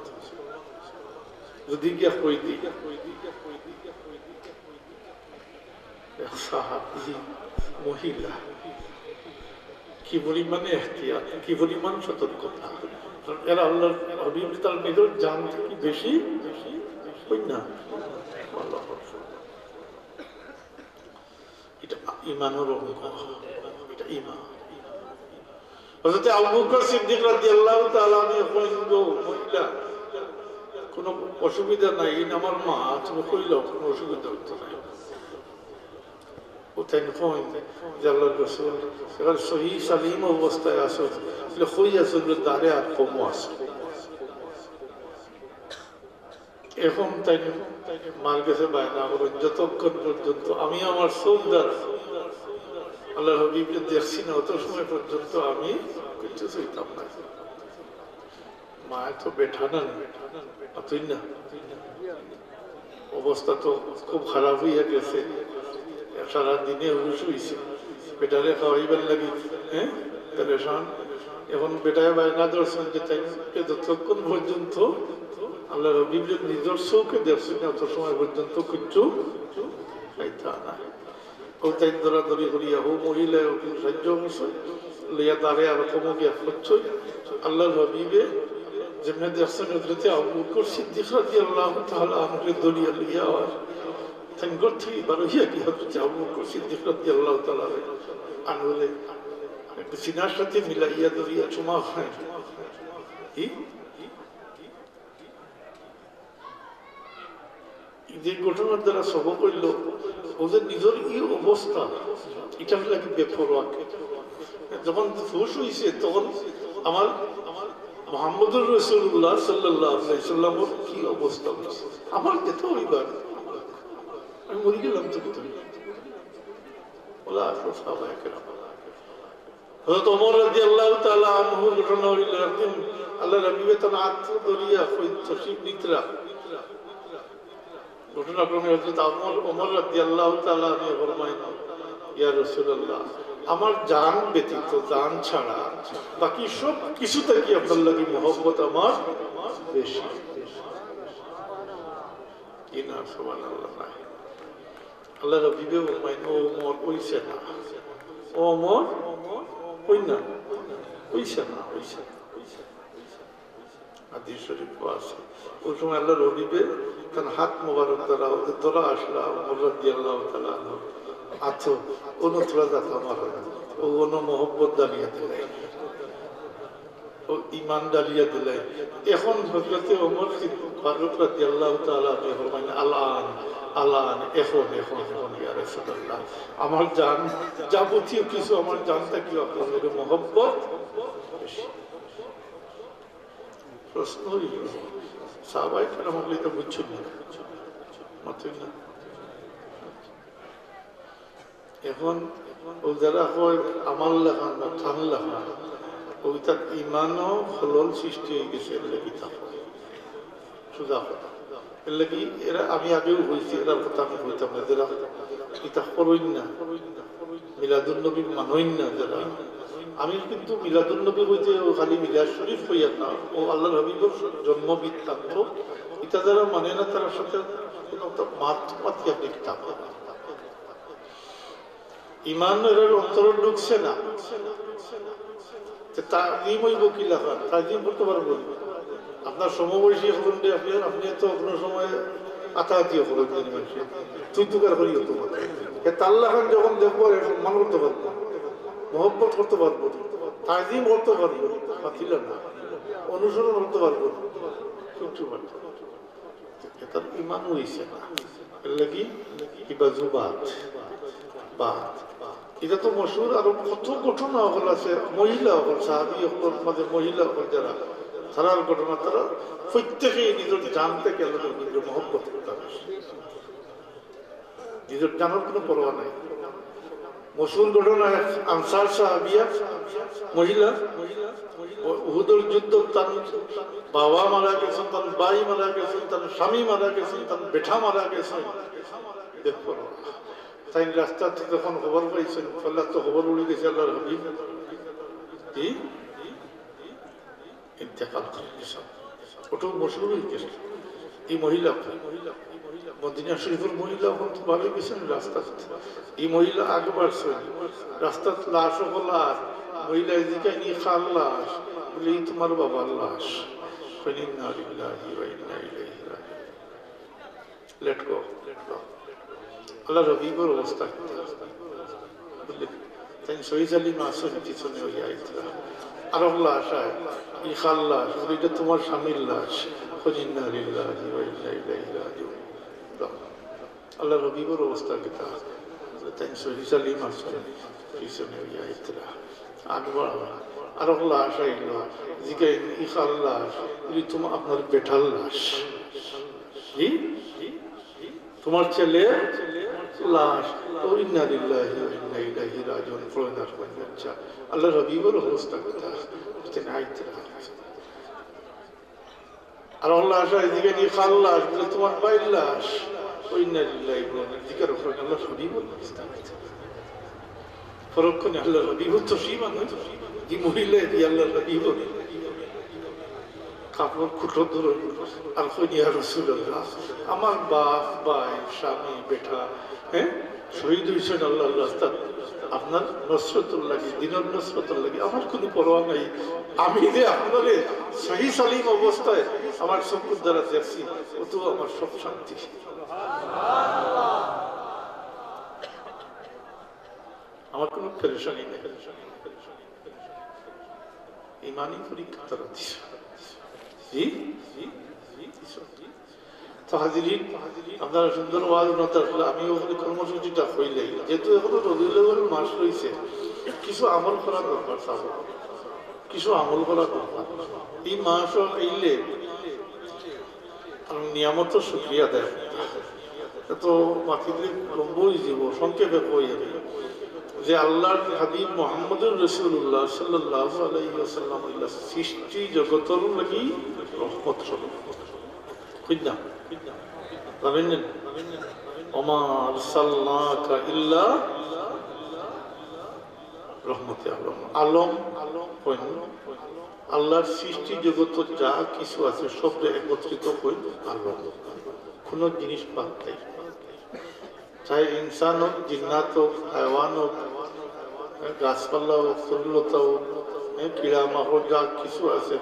যদি গিয়া কই দি সাহাবী মহিলা কি পরিমাণে এহতিয়াত কি পরিমাণ সতর্কতা এরা আল্লাহর হাবিব তার নিজের জান থেকে বেশি হই না এটা ঈমানের অঙ্গ এটা ঈমান। হযরত আবু বকর সিদ্দিক রাদিয়াল্লাহু তাআলা আনহু মহিলা কোনো অসুবিধা নাই আমার মা তুমি কইল কোনো অসুবিধা হতো না ও তাই আল্লাহ রসুল এবার সহি সালিম অবস্থায় আসো হই আসল দাঁড়ে আর কমও আসো এখন তাই মার কাছে বায়না করেন যতক্ষণ পর্যন্ত আমি আমার চোখ দ্বারা আল্লাহ হাবিবকে দেখছি না অত সময় পর্যন্ত আমি কিছু চাইতাম না। মা তো বেঠা না তুই না অবস্থা তো খুব খারাপ হইয়া গেছে সারা দিনে হুশ হইছে বেটারে খাওয়াইবার লাগি হ্যাঁ পেরেশান এখন বেটায় বায়না দর্শন যে তাই যতক্ষণ পর্যন্ত আল্লাহ হাবিব নিজের চোখে দেখছেন অত সময় পর্যন্ত কিচ্ছু খাইতা না ও তাই দৌড়াদৌড়ি করিয়া হো মহিলা সাহায্য করছে লইয়া দাঁড়ে আর কমো গিয়া করছই আল্লাহ হাবিবে যেমনি দেখছেন হযরতে আবু বকর সিদ্দিক রাদিয়াল্লাহু তাআলা আনহু দলিয়া লইয়া আর তাঙ্গর থেকে বার হইয়া কি হযরতে আবু বকর সিদ্দিক রাদিয়াল্লাহু তাআলা আনহু একটু সিনার সাথে মিলাইয়া দরিয়া চুমা খায় যে ঘটনার দ্বারা সবক হইল ওদের নিজের এই অবস্থা এটা লাগে বেপরোয়া যখন হুশ হইছে তখন আমার মুহাম্মদুর রাসূলুল্লাহ সাল্লাল্লাহু আলাইহি সাল্লামের কি অবস্থা আমার যেতে হইবার আমি মরে গেলাম তো বলা সাহাবায়ে কেরাম হযরত ওমর রাদিয়াল্লাহু তাআলা আনহু ঘটনা হইল একদিন আল্লাহ রাব্বি তাআলা আত্ম দরিয়া কই তশরিফ নিতরা ঘটনাক্রমে হযরত ওমর রাদিয়াল্লাহু তাআলা আনহু ফরমায়েন ইয়া রাসূলুল্লাহ আমার জান ব্যতীত জান ছাড়া বাকি সব কিছু থেকে আপনার লাগি মহব্বত আমার বেশি কি না সুবহানাল্লাহ আল্লাহ রাব্বি ফরমায়েন ও ওমর কইছে না ও ওমর কই না কইছে না কইছে হাদিস শরীফ আছে ওই সময় আল্লাহ রাব্বি তার হাত মোবারক দ্বারা ওদের ধরা আসলা ওমর রাদিয়াল্লাহু তাআলা আছো কোনো থোড়া দাঁত আমার ও কোনো মোহব্বত দাঁড়িয়ে দিলে ও ইমান দাঁড়িয়ে দিলে এখন হজরতে ওমর ফারুক রাদিয়াল্লাহু তাআলা ফরমাইলেন আলান আলান এখন এখন এখন ইয়া রাসূলুল্লাহ আমার জান যাবতীয় কিছু আমার জানটা কি আপনাদের মোহব্বত প্রশ্ন সাহাবায়ে কেরাম তো বুঝছেন না মাত্র না এখন ও যারা হয় আমার লেখা না থান লেখা ওইটার ইমানও খলল সৃষ্টি হয়ে গেছে এর কিতাব সুদা কথা এর লাগি এরা আমি আগেও হয়েছি এরা কথা আমি হইতাম না যারা কিতাব করইন না মিলাদুন নবী মানইন না যারা আমি কিন্তু মিলাদুন নবী হইতে ও খালি মিলাদ শরীফ হইয়া না ও আল্লাহর হাবিবের জন্ম বৃত্তান্ত এটা যারা মানে না তার সাথে কোনো মাতমাতি আপনি কিতাব ইমান এর অন্তর ঢুকছে না তাজিম হইব কি লেখা তাজিম করতে পারবো আপনার সমবয়সী হবেন আপনি তো কোনো সময় আতাহাতীয় হবেন তুই তুকার করিও তোমার তাল্লাহ যখন দেখবো সম্মান করতে পারবো মহব্বত করতে পারবো তাজিম করতে পারবো পাতিল না অনুসরণ করতে পারবো কিছু পারবো এটার ইমান হয়েছে না এর লাগি কিবা জুবাত বাদ এটা তো মশহুর আরো কত ঘটনা হল আছে মহিলা হল সাহাবি হল মাঝে মহিলা হল যারা তারার ঘটনা তারা প্রত্যেকেই নিজের জানতে গেল নিজের মহব্বত করতে নিজের জানার কোনো পরোয়া নাই মশহুর ঘটনা আনসার সাহাবিয়া মহিলা উহুদের যুদ্ধ তার বাবা মারা গেছেন তার ভাই মারা গেছেন তার স্বামী মারা গেছেন তার বেঠা মারা গেছেন দেখো তাই রাস্তা থেকে যখন খবর পাইছেন ফল্লার তো খবর উড়ে গেছে আল্লাহর হাবিব কি ইন্তেকাল করে গেছেন ওটাও মশহুর হয়ে গেছে এই মহিলা মদিনা শরীফের মহিলা এখন তো ভাবে গেছেন রাস্তা এই মহিলা আগে বাড়ছেন রাস্তা লাশ ও লাশ মহিলা এদিকে নিয়ে খাল লাশ বলে তোমার বাবার লাশ লেট গো আল্লাহ রবিবর অবস্থা তাই শহীদ আলী মাসুম পিছনে ওই আইতরা আরো লাশ আয় ই খাল লাশ এটা তোমার স্বামীর লাশ আল্লাহ রবিবর অবস্থা কিতা তাই শহীদ আলী মাসুম পিছনে ওই আইতরা আকবর আরো লাশ আইল জিকে ই খাল লাশ তোমার আপনার বেঠাল লাশ কি তোমার ছেলে লাশ আল্লাহ রবিবর অবস্থা কথা আর আল্লাহ এদিকে নিয়ে খাল লাশ বলে তোমার বাইর লাশ আল্লাহ রবিবর অবস্থা পরক্ষণে আল্লাহ রবিবর তো সীমা নয় কি মহিলা আল্লাহ রবিবর কাপড় খুঁটো ধরে আর কইয়া রাসূলুল্লাহ আমার বাপ ভাই স্বামী বেটা হ্যাঁ শহীদ হয়েছেন আল্লাহর রাস্তা আপনার নসরতুল লাগি দিনের নসরতুল লাগি আমার কোনো পরোয়া নাই আমি যে আপনার সহি সালিম অবস্থায় আমার চকুর দ্বারা দেখছি ও তো আমার সব শান্তি আমার কোনো পেরেশানি নেই ইমানি পরীক্ষা তারা দিছে আপনারা সুন্দর আমি ওখানে কর্মসূচিটা হইলেই যেহেতু এখনো রবিউল মাস রয়েছে কিছু আমল করা দরকার কিছু আমল করা দরকার এই মাস এইলে নিয়ামত শুক্রিয়া দেয় তো মাতৃ লম্বই জীব সংক্ষেপে কই আমি যে আল্লাহর হাবিব মুহাম্মদুর রাসূলুল্লাহ সাল্লাল্লাহু আলাইহি ওয়াসাল্লাম সৃষ্টি জগতের লাগি রহমত স্বরূপ কইনা জানেন ওমা আরসালনাকা ইল্লা রহমতে আলম কইন আল্লাহর সৃষ্টি জগত যা কিছু আছে সব একত্রিত কইন আলম কোন জিনিস বাদ নাই চাই ইনসান হোক জিন্নাত হোক হায়ওয়ান হোক গাছপালা হোক তরুলতা হোক কীড়া মাকড় যা কিছু আছে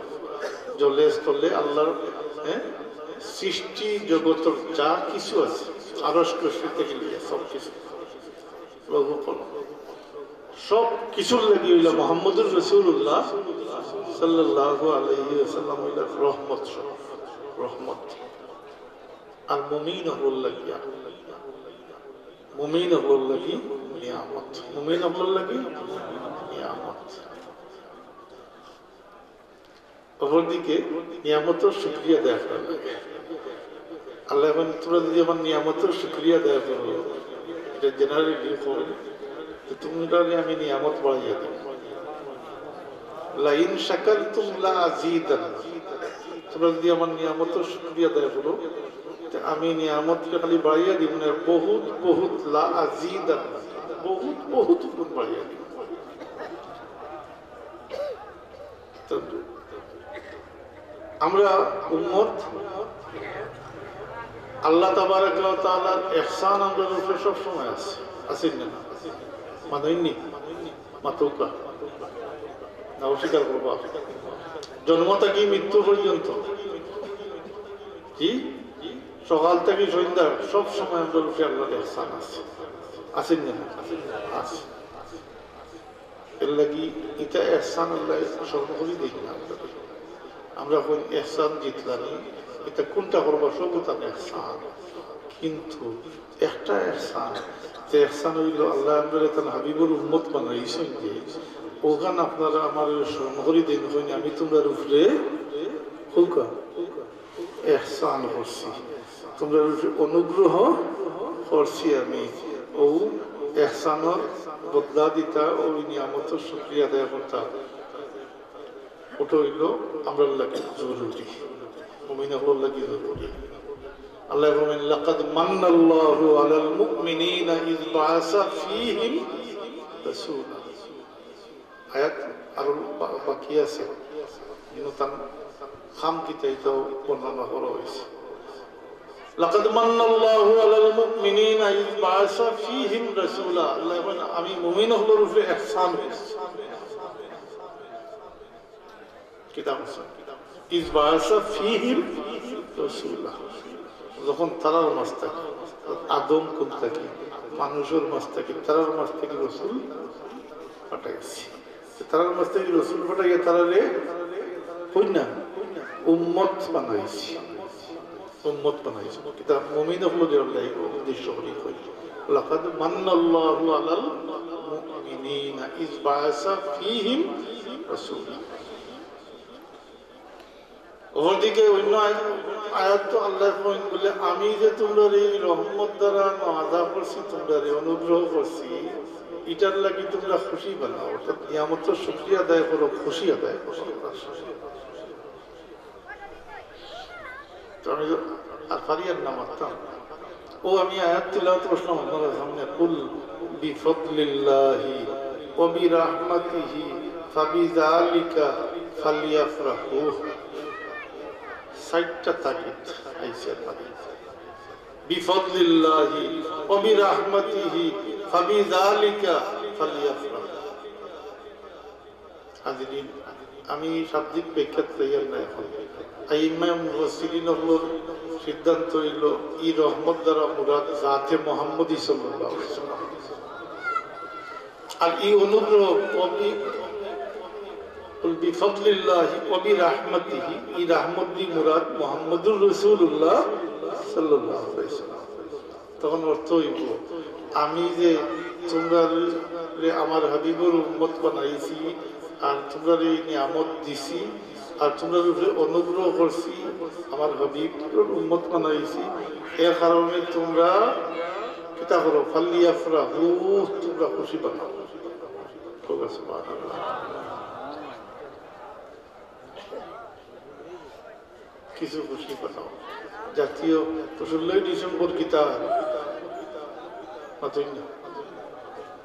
জলে স্থলে আল্লাহর সৃষ্টি জগতের যা কিছু আছে আরশ কৃষ্টি থেকে সব কিছু লঘু কলম সব কিছুর লাগি হইল মুহাম্মদুর রাসূলুল্লাহ সাল্লাল্লাহু আলাইহি ওয়াসাল্লাম হইল রহমত, রহমত। আর মুমিন হল লাগিয়া, মুমিন হল লাগি নিয়ামত, মুমিন হল লাগি নিয়ামত। অপরদিকে নিয়ামতের শুকরিয়া দেয়া লাগে। আল্লাহ এখন তোমরা যদি আমার নিয়ামতের শুকরিয়া দেয়া করো, এটা জেনারেলি করেন, তোমরা আমি নিয়ামত বাড়াইয়া দেব। লাইন শাকারতুম লাযীদান্নাকুম, তোমরা যদি আমার নিয়ামতের শুকরিয়া দেয়া করো, আমি নিয়ামতকে খালি বাড়াইয়া দিব না, বহুত বহুত লাযীদান্নাকুম, বহুত বহুত গুণ বাড়াইয়া দিব। আমরা উম্মত, আল্লাহ তাবারাক ওয়া তাআলার ইহসান আমাদের উপরে সব সময় আছে, আছেন না? মানাইনি মাতুকা না অস্বীকার করবা? জন্ম থেকে মৃত্যু পর্যন্ত কি সকাল থেকে সন্ধ্যা সব সময় আমাদের উপরে আল্লাহর ইহসান আছে, আছেন না? আছে। এর লাগি এটা ইহসান আল্লাহ সর্বকরি দেখি না। আমরা এখন ইহসান জিতলাম, এটা কোনটা করবো? সব তার ইহসান, কিন্তু একটা ইহসান, যে ইহসান হইল আল্লাহ আমাদের তার হাবিবুর উম্মত বানাইছেন, যে ওখানে আপনারা আমার স্মরণ করি দিন হইনি, আমি তোমরা উপরে হুকা ইহসান করছি, তোমরা উপরে অনুগ্রহ করছি আমি। ও ইহসানের বদলা দিতা, ওই নিয়ামতের শুকরিয়া আদায় করতাম, ওটা হইল আমরা লাগে জরুরি, মুমিন হল লাগে জরুরি। আল্লাহ বলেন লাকাদ মান্নাল্লাহু আলাল মুমিনিনা ইয বাআসা ফীহিম রাসূলা। আয়াত আর বাকি আছে, কিন্তু তার খাম কিতাইটাও বর্ণনা করা হয়েছে। লাকাদ মান্নাল্লাহু আলাল মুমিনিনা ইয বাআসা ফীহিম রাসূলা। আল্লাহ বলেন আমি মুমিন হলোর উপরে ইহসান করেছি। কিতাব ইয বাআসা ফীহিম রাসূলা, যখন তারার মাঝ থাকে, আদম কোন থাকে, মানুষের মাঝ থাকে, তারার মাঝ থেকে রসুল পাঠাইছি। তারার মাঝ থেকে রসুল পাঠাইয়া তারারে হই না উম্মত বানাইছি, উম্মত বানাইছি। কিতাব মুমিন হলো যে আল্লাহ উদ্দেশ্য করি কই লাকাদ মান্নাল্লাহু আলাল মুমিনিনা ইয বাআসা ফীহিম রাসূলা। ওদিকে অন্য আয়াত তো আল্লাহ বলে আমি যে তোমরা এই রহমত দ্বারা আদা করছি, তোমরা অনুগ্রহ করছি, এটার লাগি তোমরা খুশি বানাও, অর্থাৎ নিয়ামতের শুকরিয়া আদায় করো, খুশি আদায় করো। আমি আর ফারিয়ার নাম আনতাম, ও আমি আয়াত তিলাওয়াত করলাম আপনারা সামনে, কুল বিফদলিল্লাহি ওয়া বিরাহমাতিহি ফাবিযালিকা ফালইফরাহু। 60টা তাকিদ আইছে বিফদলিল্লাহি ওয়া বিরাহমাতিহি ফাবিযালিকা ফালইফরাহু। হাজিরিন, আমি শাব্দিক ব্যাখ্যা তৈরি না, এখন ইমাম মুফাসসিরিন হলোর সিদ্ধান্ত হইল এই রহমত দ্বারা মুরাদ জাতে মুহাম্মদী সাল্লাল্লাহু আলাইহি ওয়াসাল্লাম। আর এই অনুগ্রহ বিফদলিল্লাহি ওয়া বিরাহমাতিহি, এই রহমত দি মুরাদ মুহাম্মদুর রাসূলুল্লাহ সাল্লাল্লাহু আলাইহি ওয়াসাল্লাম। তখন অর্থ হইব আমি যে তোমরা আমার হাবিবুর উম্মত বানাইছি, আর তোমরা এই নিয়ামত দিছি, আর তোমরা অনুগ্রহ করছি, আমার হাবিবুর উম্মত বানাইছি, এর কারণে তোমরা কিতা করো? ফালইফরাহু, তোমরা খুশি বানাও। সুবহানাল্লাহ। কিছু খুশি বানাও। জাতীয় 16 ডিসেম্বর কিতা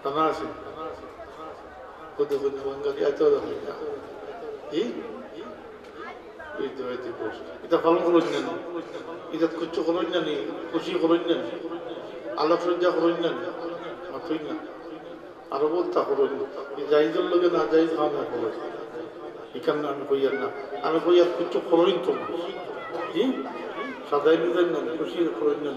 জানা আছে? বাঙালি এত এটা পালন করেন না, এটা খুচু করেন না, খুশি করেন না, আলোচনা করেন না, মাতই না, আরো বলতা করেন যাইজের লগে না যাই খাওয়া না করেন। এখানে আমি কইয়ার না, আমি কইয়ার খুচু করেন তো কি সাদাই দিলেন না, খুশি করেন না।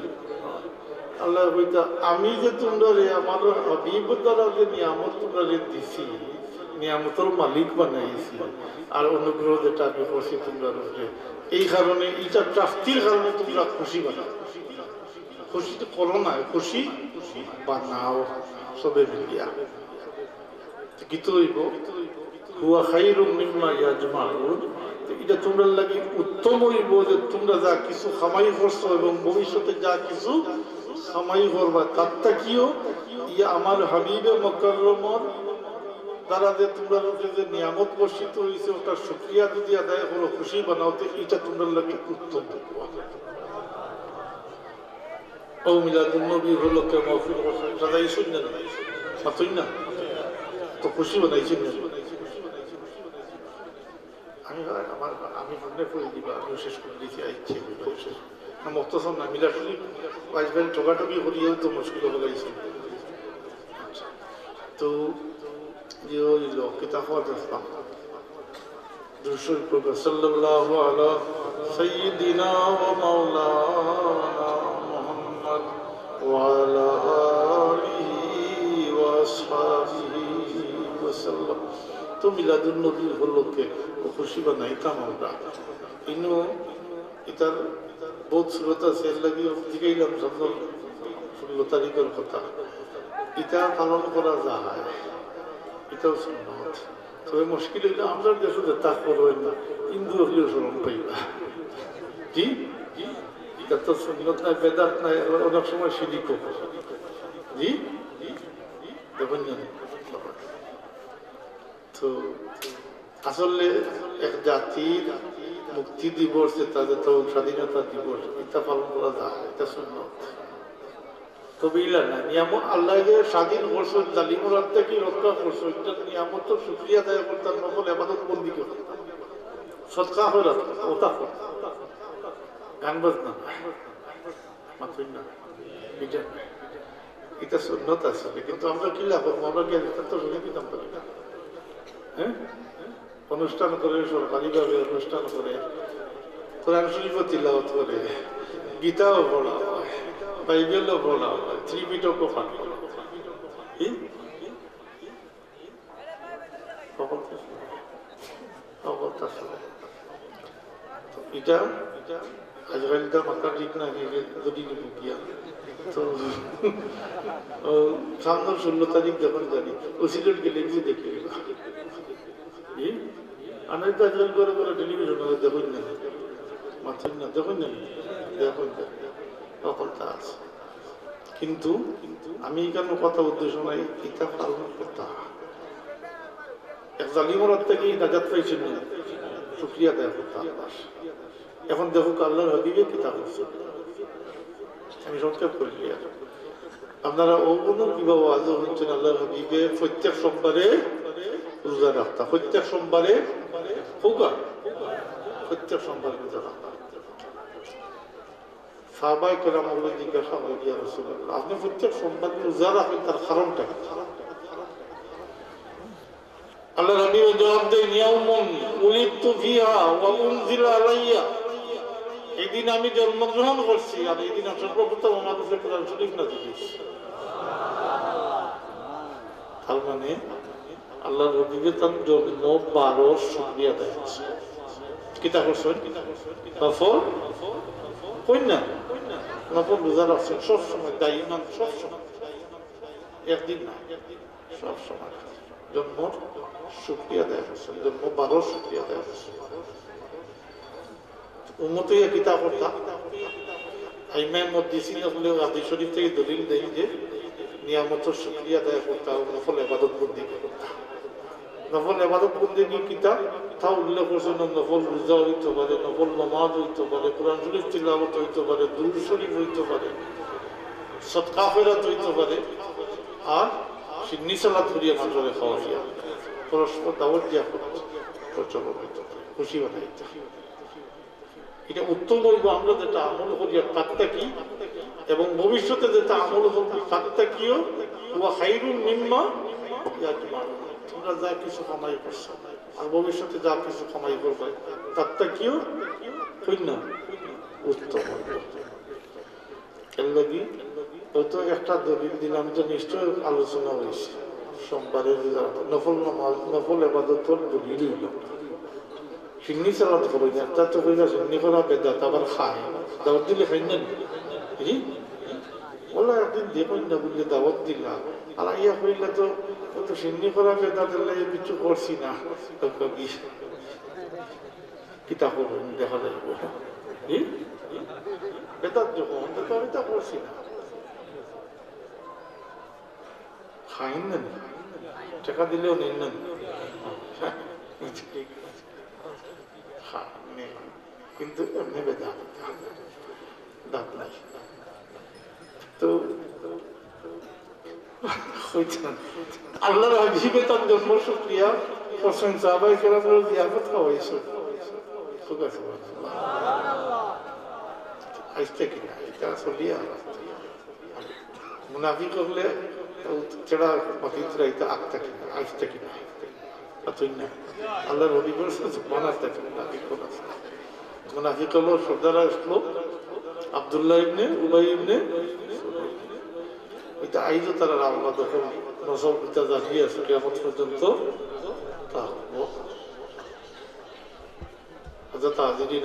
আল্লাহ কইতা আমি যে তোমরা রে আমার হাবিবের দ্বারা যে নিয়ামত তোমরা রে দিছি, নিয়ামতের মালিক বানাইছি, আর অনুগ্রহ যেটা আমি করছি তোমরা রে, এই কারণে এটা প্রাপ্তির কারণে তোমরা খুশি বানাও। খুশি তো করো না, খুশি বানাও সবে মিলিয়া। কি তো হইব? হুয়া খাইরুম মিম্মা ইয়াজমাউন। এটা তোমরা লাগি উত্তম হইব যে তোমরা যা কিছু কামাই করছো এবং ভবিষ্যতে যা কিছু কামাই করবা তারটা কিও ইয়া আমার হাবিবে মুকাররমর দ্বারা যে তোমরা যে নিয়ামত বর্ষিত হয়েছে ওটার শুকরিয়া যদি আদায় করো, খুশি বানাওতে, এটা তোমরা লাগি উত্তম হইব। ও মিলাদুন নবী হলো কে মাহফিল করছে, সদাই শুননা না মাতুই না তো খুশি বানাইছেন না। আমি মনে করে দিবা, আমি শেষ করে দিয়েছি আইছে মক্তসম না মিলা শুনি বাইশবার ঠোকাঠকি করিয়েও তো মুশকিল বলাইছে। তো কিতাব আসলাম দুশো সাল্লাল্লাহু আলা সাইয়্যিদিনা ওয়া মাওলানা মুহাম্মদ ওয়া আলা আলিহি ওয়া আসহাবিহি ওয়া সাল্লাম। তো মিলাদুন নবী উপলক্ষে খুশি বানাইতাম আমরা। ইনো এটার বহুত সুরত আছে, এর লাগি জিগাইলাম 16 তারিখের কথা। এটা পালন করা যায়, এটাও সুন্নত। তবে মুশকিল হইলে আমরা দেশে তা করবেন না, হিন্দু হলেও স্মরণ পাইবা। জি এটা তো সুন্নত নাই, বেদাত নাই, অনেক সময় শিরিক। জি দেখুন জানি। তো আসলে এক জাতির মুক্তি দিবস, তাদের তো স্বাধীনতা দিবস, এটা পালন করা যায়, এটা সুন্নত। তবে ইলা না নিয়ামত আল্লাহ যে স্বাধীন করছো, জালিমের হাত থেকে রক্ষা করছো, এটা নিয়ামত তো শুকরিয়া আদায় করতাম, নকল ইবাদত বন্দি করতাম, সদকা হয়ে রাখতাম, ওটা করতাম, গান বাজনা মাত্রই না। এটা সুন্নত আসলে, কিন্তু আমরা কি লাভ করবো? আমরা কি তো শুনে দিতাম পারি না। হ্যাঁ, অনুষ্ঠান করে, সরকারিভাবে অনুষ্ঠান করে, কোরআন শরীফও তিলাওয়াত করে, গীতাও পড়া হয়, বাইবেলও পড়া হয়, ত্রিপিটকও পাঠ করা হয়। এটা আজকালটা মাথা ঠিক না, যদি গিয়া তো সামনের 16 তারিখ যখন জানি ও সিলেট গেলে গিয়ে দেখে গেলাম। আমি তো আজকাল করে করে টেলিভিশন দেখুন না, মাথুন না, দেখুন না, দেখুন তখন তা আছে। কিন্তু আমি এখানে কথা উদ্দেশ্য নাই, কিতাব পালন করতে এক জালিমর হাত থেকে নাজাত পাইছেন, শুকরিয়া দেয় করতে। এখন দেখুক আল্লাহর হাবিবে কিতাব করছে, আমি সংক্ষেপ করি। আপনারা ওগুলো কিভাবে আজও হচ্ছেন আল্লাহর হাবিবে প্রত্যেক সোমবারে রোজা রাখতা, প্রত্যেক সোমবারে হোকা, প্রত্যেক সোমবারে রোজা রাখতা। সাহাবায়ে কেরাম ওগুলো জিজ্ঞাসা করে ইয়া রাসূলুল্লাহ, আপনি প্রত্যেক সোমবার রোজা রাখেন, তার কারণটা কি? আল্লাহর হাবিব জবাব দেন, ইয়াউমুন উলিদতু ফিহা ওয়া উনজিলা আলাইয়া, এই দিন আমি জন্মগ্রহণ করছি, আর এই দিন সর্বপ্রথম আমার কাছে কোরআন শরীফ নাযিল হয়েছে। তার মানে আল্লাহর হাবিবের তার জন্ম 12 শুকরিয়া দেয়। কিতা করছেন? নফল কই না, নফল রোজা রাখছেন সবসময়, দায়ীমান সবসময়, একদিন না, সবসময় জন্মর শুকরিয়া দেয় করছেন, জন্ম 12 শুকরিয়া দেয় করছেন। উম্মতে কিতা করতাম, আইমান মধ্যে হলেও হাদিস শরীফ থেকে দলিল দেয় যে নিয়ামতের শুকরিয়া আদায় করতাম, নফল ইবাদত বন্দি করতাম। নফল ইবাদত বন্দি কিতাব তা উল্লেখ করছেন, নফল রোজা হইতে পারে, নফল নামাজ হইতে পারে, কোরআন শরীফ তিলাওয়াত হইতে পারে, দুরূদ শরীফ হইতে পারে, সদকা খয়রাত হইতে পারে, আর সিন্নি সালাত করিয়া মানুষের খাওয়াইয়া পরস্পর দাওয়াত দিয়া প্রচলন হইতে পারে, খুশি বানাইতে। এটা উত্তম হইব আমরা যেটা আমল করিয়া তাকতা কি, এবং ভবিষ্যতে যেটা আমল করবো তাকতা কিও ওয়া খাইরুম মিম্মা ইয়াজমাউন। তোমরা যা কিছু কামাই করছো আর ভবিষ্যতে যা কিছু কামাই করবে তাকতা কিও কইনা উত্তম এর লাগি হয়তো একটা দলিল দিলাম তো নিশ্চয় আলোচনা হয়েছে সোমবারের নফল নামাজ নফল এবাদতর দলিল হইল সিন্নি চালাতে হবে না একটা তো হইলা সিন্নি করা বেদাত আবার খায় দাওয়াত দিলে খাই না বলে একদিন দেখুন না বুঝলে দাওয়াত দিলাম আর ইয়া হইলে তো সিন্নি করা বেদাত কিছু করছি না কিতাব দেখা যাইব বেদাত যখন তো আমি তা করছি না খাইন না টাকা দিলেও নেন না কিন্তু এমনি বেদাত দাঁত নাই তো আল্লাহর হাবিবে তার জন্ম শুকরিয়া হোসেন সাহাবায়ে কেরামের জিয়ারত খাওয়াইছে আসতে কিনা এটা চলিয়া মুনাফিক হলে ছেড়া বাকিরা এটা আঁকতে কিনা আসতে কিনা এতই না আল্লাহর হাবিবের মানাতে মুনাফিক হল মুনাফিক হলো সর্দারা আসলো আব্দুল্লাহ ইবনে উবাই ইবনে এটা আইজও তারা আল্লাহ যখন নসব পিতা জানিয়ে আছে কিয়ামত পর্যন্ত তা হবো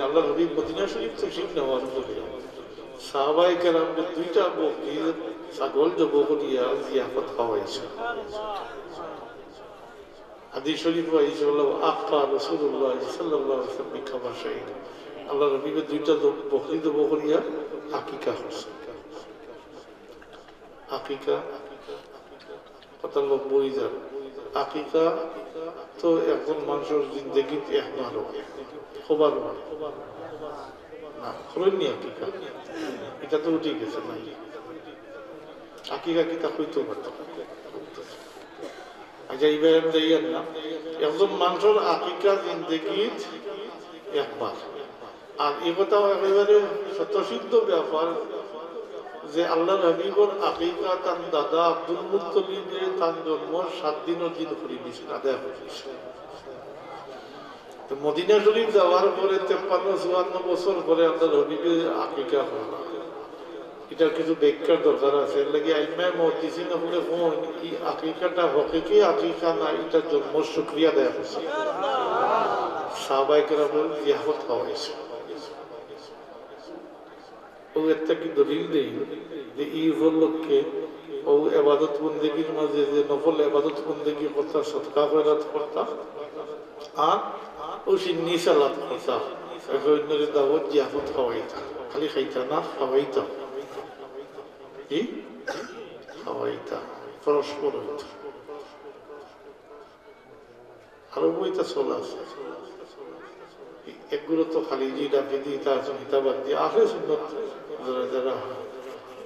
আল্লাহর হাবিব মদিনা শরীফ থেকে শিখ নেওয়ার পরে সাহাবায়ে কেরামদের দুইটা বকরির ছাগল জবাই করিয়া জিয়াফত খাওয়াইছে হাদিস শরীফ আইছে হলো আফা রাসূলুল্লাহ সাল্লাল্লাহু আলাইহি ওয়াসাল্লাম খাবাশাই আল্লাহর হাবিবের দুইটা বকরি জবাই করিয়া আকিকা করছে আকিকা কথা লোক বই যান আকিকা তো একজন মানুষের জিন্দগিতে একবার খবর না খবরনি আকিকা এটা তো উঠে গেছে নাই আকিকা কিতা হইতে পারত আচ্ছা এইবার যাইয়েন না একজন মানুষের আকিকা জিন্দগিত একবার আর এই কথাও একেবারে স্বতঃসিদ্ধ ব্যাপার যে আল্লাহর হাবিবর আকিকা তার দাদা আব্দুল মুত্তালিবে তার জন্ম 7 দিনের দিন করে দিয়েছেন আদায় করেছে তো মদিনা শরীফ যাওয়ার পরে 53-54 বছর পরে আল্লাহর হাবিবের আকিকা হল এটার কিছু ব্যাখ্যার দরকার আছে এর লাগে আইমায়ে মুহাদ্দিসিন বলে কোন এই আকিকাটা হকিকি আকিকা না এটা জন্ম শুকরিয়া দেয়া হয়েছে সাহাবায়ে কেরামের জিয়ারত খাওয়াইছে ও একটা কি দলিল দেই যে এই উপলক্ষে ও ইবাদত বন্দেগীর মাঝে যে নফল ইবাদত বন্দেগী করতা সদকা খয়রাত করতা আর ও সিন্নি সালাত করতা এর দাওয়াত জিয়ারত খাওয়াইতা খালি খাইতা না খাওয়াইতা কি খাওয়াইতা পরস্পর হইতা আরো বইটা চলা আছে একগুলো তো খালি জিটা ফেদি তার হিতাবাদ দিয়ে আহলে সুন্নাত যারা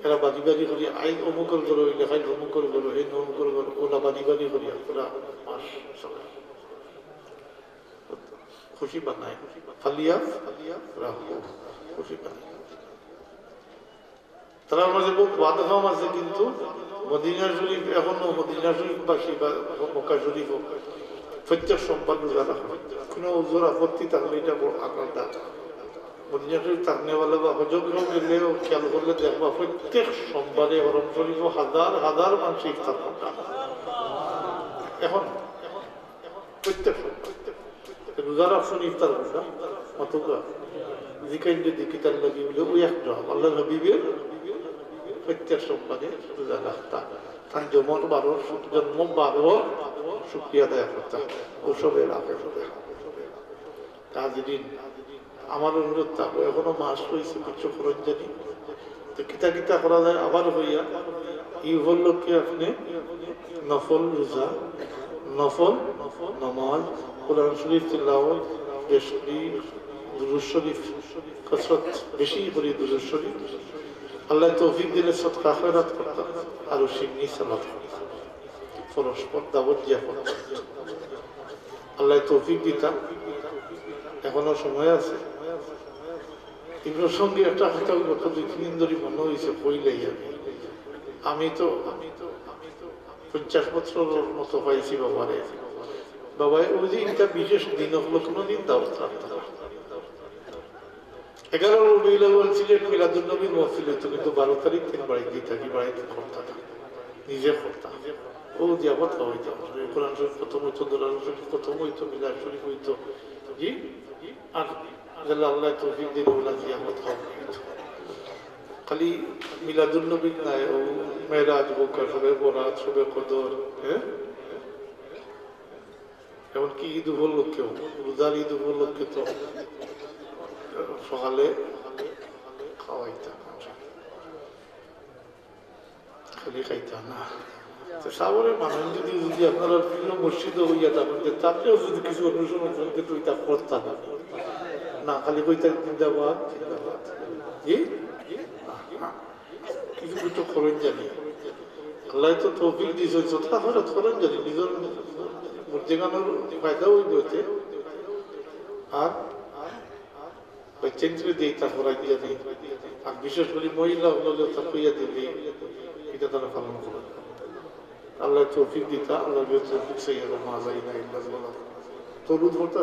এরা বাড়ি বাড়ি করি আই অমুকর করো লেখাই অমুকর করো এই অমুকর করো ওলা বাড়ি বাড়ি করি ওরা মাস চলে খুশি বানায় ফালিয়া রাখো খুশি বানায় তার মাঝে বহু বাদগাম আছে কিন্তু মদিনা শরীফ এখনো মদিনা শরীফবাসী বা মক্কা শরীফ প্রত্যেক সোমবার রোজা রাখবে কোনো ওজোর আপত্তি থাকলে এটা বড় আকারটা মদিনা শরীফ থাকনেওয়ালা বা হজম গেলেও খেয়াল করলে দেখবা প্রত্যেক সোমবারে হরম শরীফ হাজার হাজার মানুষ ইফতার করতে এখন প্রত্যেক রোজা রাখছেন ইফতার করতে অতটা জিকাইন যদি কিতার লাগি বলে ওই একটা আল্লাহ হাবিবের প্রত্যেক সোমবারে রোজা রাখতাম তার জন্ম 12 শুকরিয়া আদায় করতাম ওসবের আগে কাজদিন আমার অনুরোধ থাকবো এখনো মাস হয়েছে কিছু খরচ জানি তো কিতা কিতা করা যায় আবার হইয়া এই উপলক্ষে আপনি নফল রোজা নফল নামাজ কোরআন শরীফ তিলাওয়াত বেশি দুরূদ শরীফ কসরত বেশি করে দুরূদ শরীফ আল্লাহ তৌফিক দিলে সদকা খয়রাত করতাম আর সিন্নি সালাত করতাম পরস্পর দাওয়াত জিয়ারত আল্লাহ তৌফিক দিতাম এখনো সময় আছে এগুলোর সঙ্গে একটা কথা গত 2-3 দিন ধরে মনে হয়েছে কইলেই আমি তো 50 বছরের মতো পাইছি বাবারে বাবা ওই যে এটা বিশেষ দিন হলো কোনোদিন দাওয়াত রাখতাম 11 রবিউল আউয়াল সিলেট মিলাদুন নবীর মাহফিল হইতো, কিন্তু 12 তারিখ থেকে বাড়িতে থাকি, বাড়িতে করতাম নিজে করতাম। ও দিয়া কথা হইতাম, কোরআন শরীফ খতম হইতো, দোলান শরীফ খতম হইতো, মিলাদ শরীফ হইতো। জি, আর আল্লাহ তৌফিক দিন ওলা দিয়া কথা হইতো। খালি মিলাদুন নবীর নাই, ও মেরাজ বোকা, সবে বরাত, সবে কদর, হ্যাঁ, এমনকি ঈদ উপলক্ষেও, রোজার ঈদ উপলক্ষে তো সকালে খাওয়াইতাম, খালি খাইতাম না। সাগরের মানুষ যদি যদি আপনারা বিভিন্ন মসজিদে হইয়া থাকেন, তারপরেও যদি কিছু অনুসরণ করতে টইতা করতাম না, খালি কইতাম জিন্দাবাদ জিন্দাবাদ। জি, কিছু কিছু করেন জানি, আল্লাহ তো তৌফিক দিয়েছে, যথা হঠাৎ করেন জানি, নিজের মর্যাদানোর ফায়দা হইব হইতে। আর চেঞ্জে দিই, তারপর দিয়া দিই। আর বিশেষ করে মহিলা হলে তা কইয়া দিলে এটা তারা পালন করে। আল্লাহ তৌফিক দিতা, আল্লাহ তৌফিক সাইয়্যিদা মা যাইনা ইল্লাল্লাহ। তরুদ হতা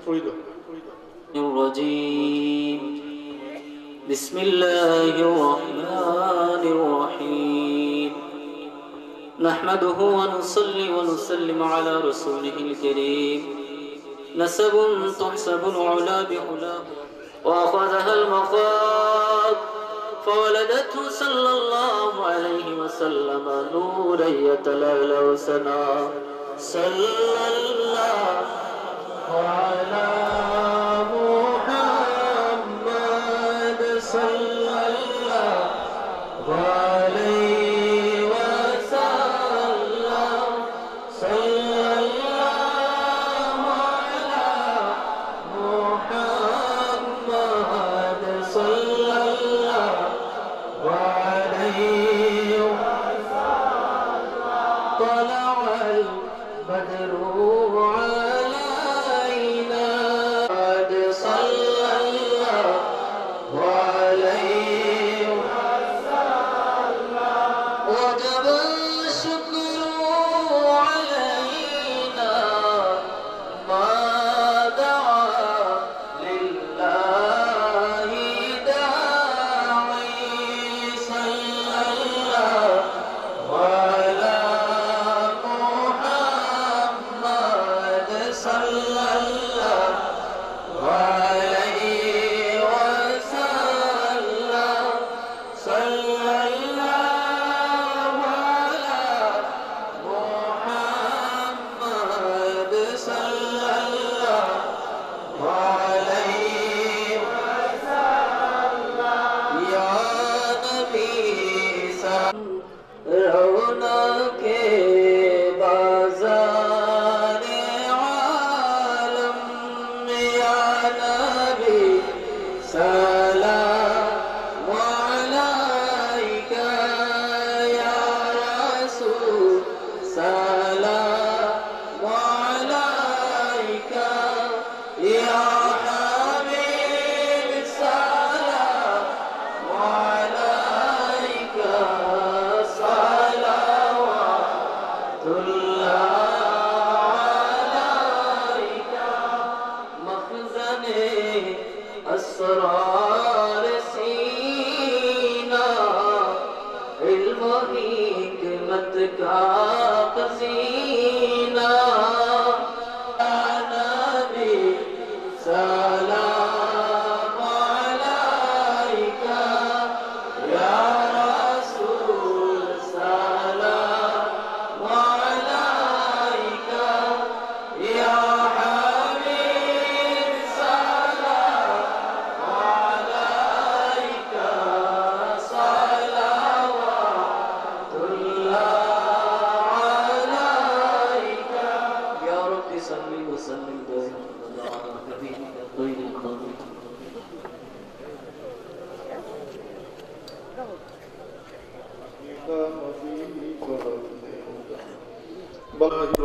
পড়িল। الرجيم بسم الله الرحمن الرحيم نحمده ونصلي ونسلم على رسوله الكريم نسب تحسب العلا بعلاه وأخذها المخاض فولدته صلى الله عليه وسلم نورا يتلألأ سنا صلى الله على محمد صلى الله عليه وسلم صلى الله على محمد صلى الله عليه وسلم طلع البدر علينا قد صلى الله عليه وسلم وجب الشكر علينا ما دعا لله داعي صلى الله على محمد صلى الله عليه وسلم صلى الله على محمد صلى الله عليه وسلم يا نبي رونق بازار عالم يا نبي سلام عليك يا رسول سلام عليك يا حبيب سلام عليك صلوات الله عليك مخزن أسرار سينا علم حكمت کا خزینہ يا نبي سلام عليك يا رسول سلام عليك يا حبيب سلام عليك صلوات الله عليك يا رب صل وسلم دائما على حبيبك خير الخلق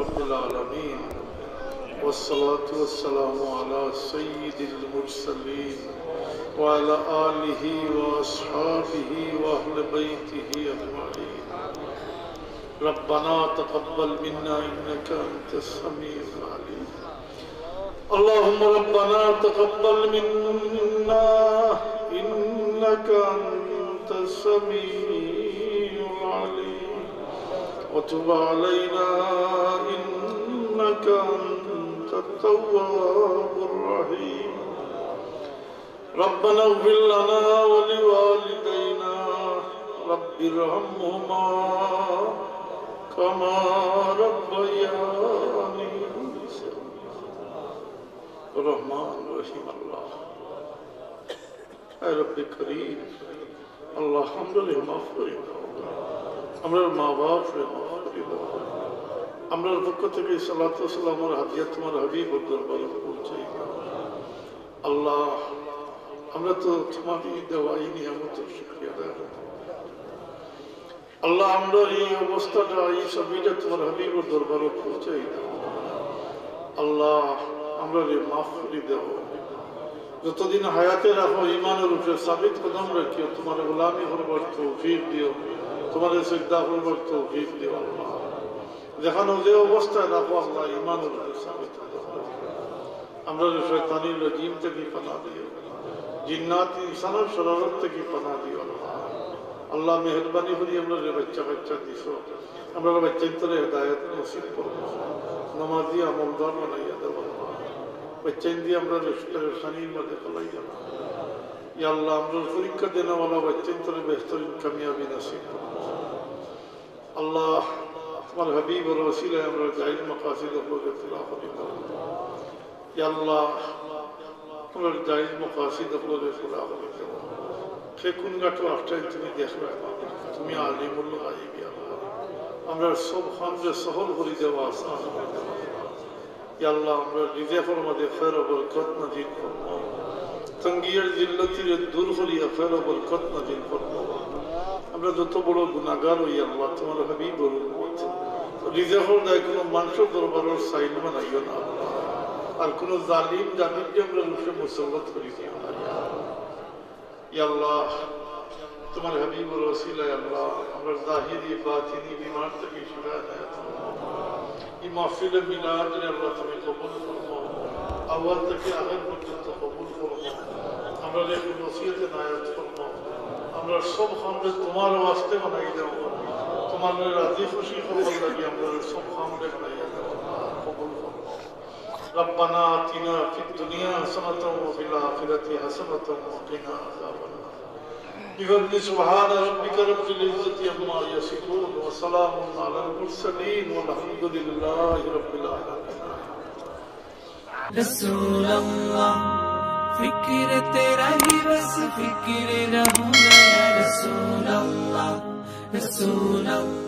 رب العالمين والصلاة والسلام على سيد المرسلين وعلى آله وأصحابه وأهل بيته أجمعين. ربنا تقبل منا إنك أنت السميع العليم اللهم ربنا تقبل منا إنك أنت السميع العليم وتب علينا إنك أنت التواب الرحيم ربنا اغفر لنا ولوالدينا رب ارحمهما كما ربياني رحمان رحيم الله رب كريم الله الحمد لله مغفور আমরার মা বাপ আমরার পক্ষ থেকে সালাতু সালামের হাদিয়া তোমার হাবিবের দরবারে পৌঁছাই আল্লাহ আমরা তো তোমারই দেওয়া এই নিয়ামতের শুকরিয়া আদায় করি আল্লাহ আমরা এই অবস্থাটা এই সবইটা তোমার হাবিবের দরবারে পৌঁছাই আল্লাহ আমরা মাফ করে দেও যতদিন হায়াতে রাখো ইমানের উপরে সাবিত কদম রাখিও তোমার গোলামি করবার তৌফিক দিও তোমার সিজদা করবার তৌফিক দিও আল্লাহ যেখানে যে অবস্থায় রাখো আল্লাহ ইমানের উপরে সাবিত আমরা শয়তানি রজিম থেকে পানা দিও জিন্নাতি ইনসানের শরারত থেকে পানা দিও আল্লাহ আল্লাহ মেহেরবানি করে আমরা বাচ্চা বাচ্চা দিছো আমরা বাচ্চা ভিতরে হেদায়েত নসিব করো নামাজি আমলদার বানাইয়া দেব বাচ্চা দিয়ে আমরা রেশানির মধ্যে ফলাই যাব ইয়া আল্লাহ আমরা পরীক্ষা দেওয়ালা বাচ্চা ভিতরে বেহতরিন কামিয়াবি নসিব করো আল্লাহ তোমার হাবিবের ওসিলায় আমরা জায়েজ মাকাসিদ উপরে তিলাওয়াত করব ইয়া আল্লাহ তোমার জায়েজ মাকাসিদ উপরে তিলাওয়াত করব সে কোন গাটো আফটার তুমি দেখবে তুমি আলিমুল গায়ব ইয়া আল্লাহ আমরা সব খামরে সহল করে দেওয়া আসান ইয়া আল্লাহ আমরা রিজিকের মধ্যে খৈর ও বরকত নাযিল ফরমাও তঙ্গিয়ার জিল্লতির দূর করিয়া খৈর ও বরকত নাযিল ফরমাও আমরা যত বড় গুনাহগার হই আল্লাহ তোমার হাবিবের উম্মত রিজিকের দায় কোনো মানুষের দরবারের সাইল বানাইও না আর কোন জালিম জালিমকে আমরা রূপে মুসল্লত করি দিও না ইয়া আল্লাহ তোমার হাবিবের ওসিলায় আল্লাহ আমরা জাহিরি বাতিনি বিমার থেকে শিফা আনায়াত এই মাহফিলে মিলাদ আল্লাহ তুমি কবুল ফরমাও আওয়াল থেকে আখির পর্যন্ত কবুল ফরমাও আমরা লেখি নসিহত নায়াত ফরমাও আমরা সব খামরে তোমার ওয়াস্তে বানাই দেব তোমার রাজি খুশি খবর লাগি আমরা সব খামরে বানাইয়া দেব কবুল ফরমাও ربنا آتنا في الدنيا حسنة وفي الآخرة حسنة وقنا عذاب النار بفضل سبحان ربك رب العزة عما يصفون وسلام على المرسلين والحمد لله رب العالمين رسول اللہ فکر تیرا ہی بس فکر رہوں یا رسول اللہ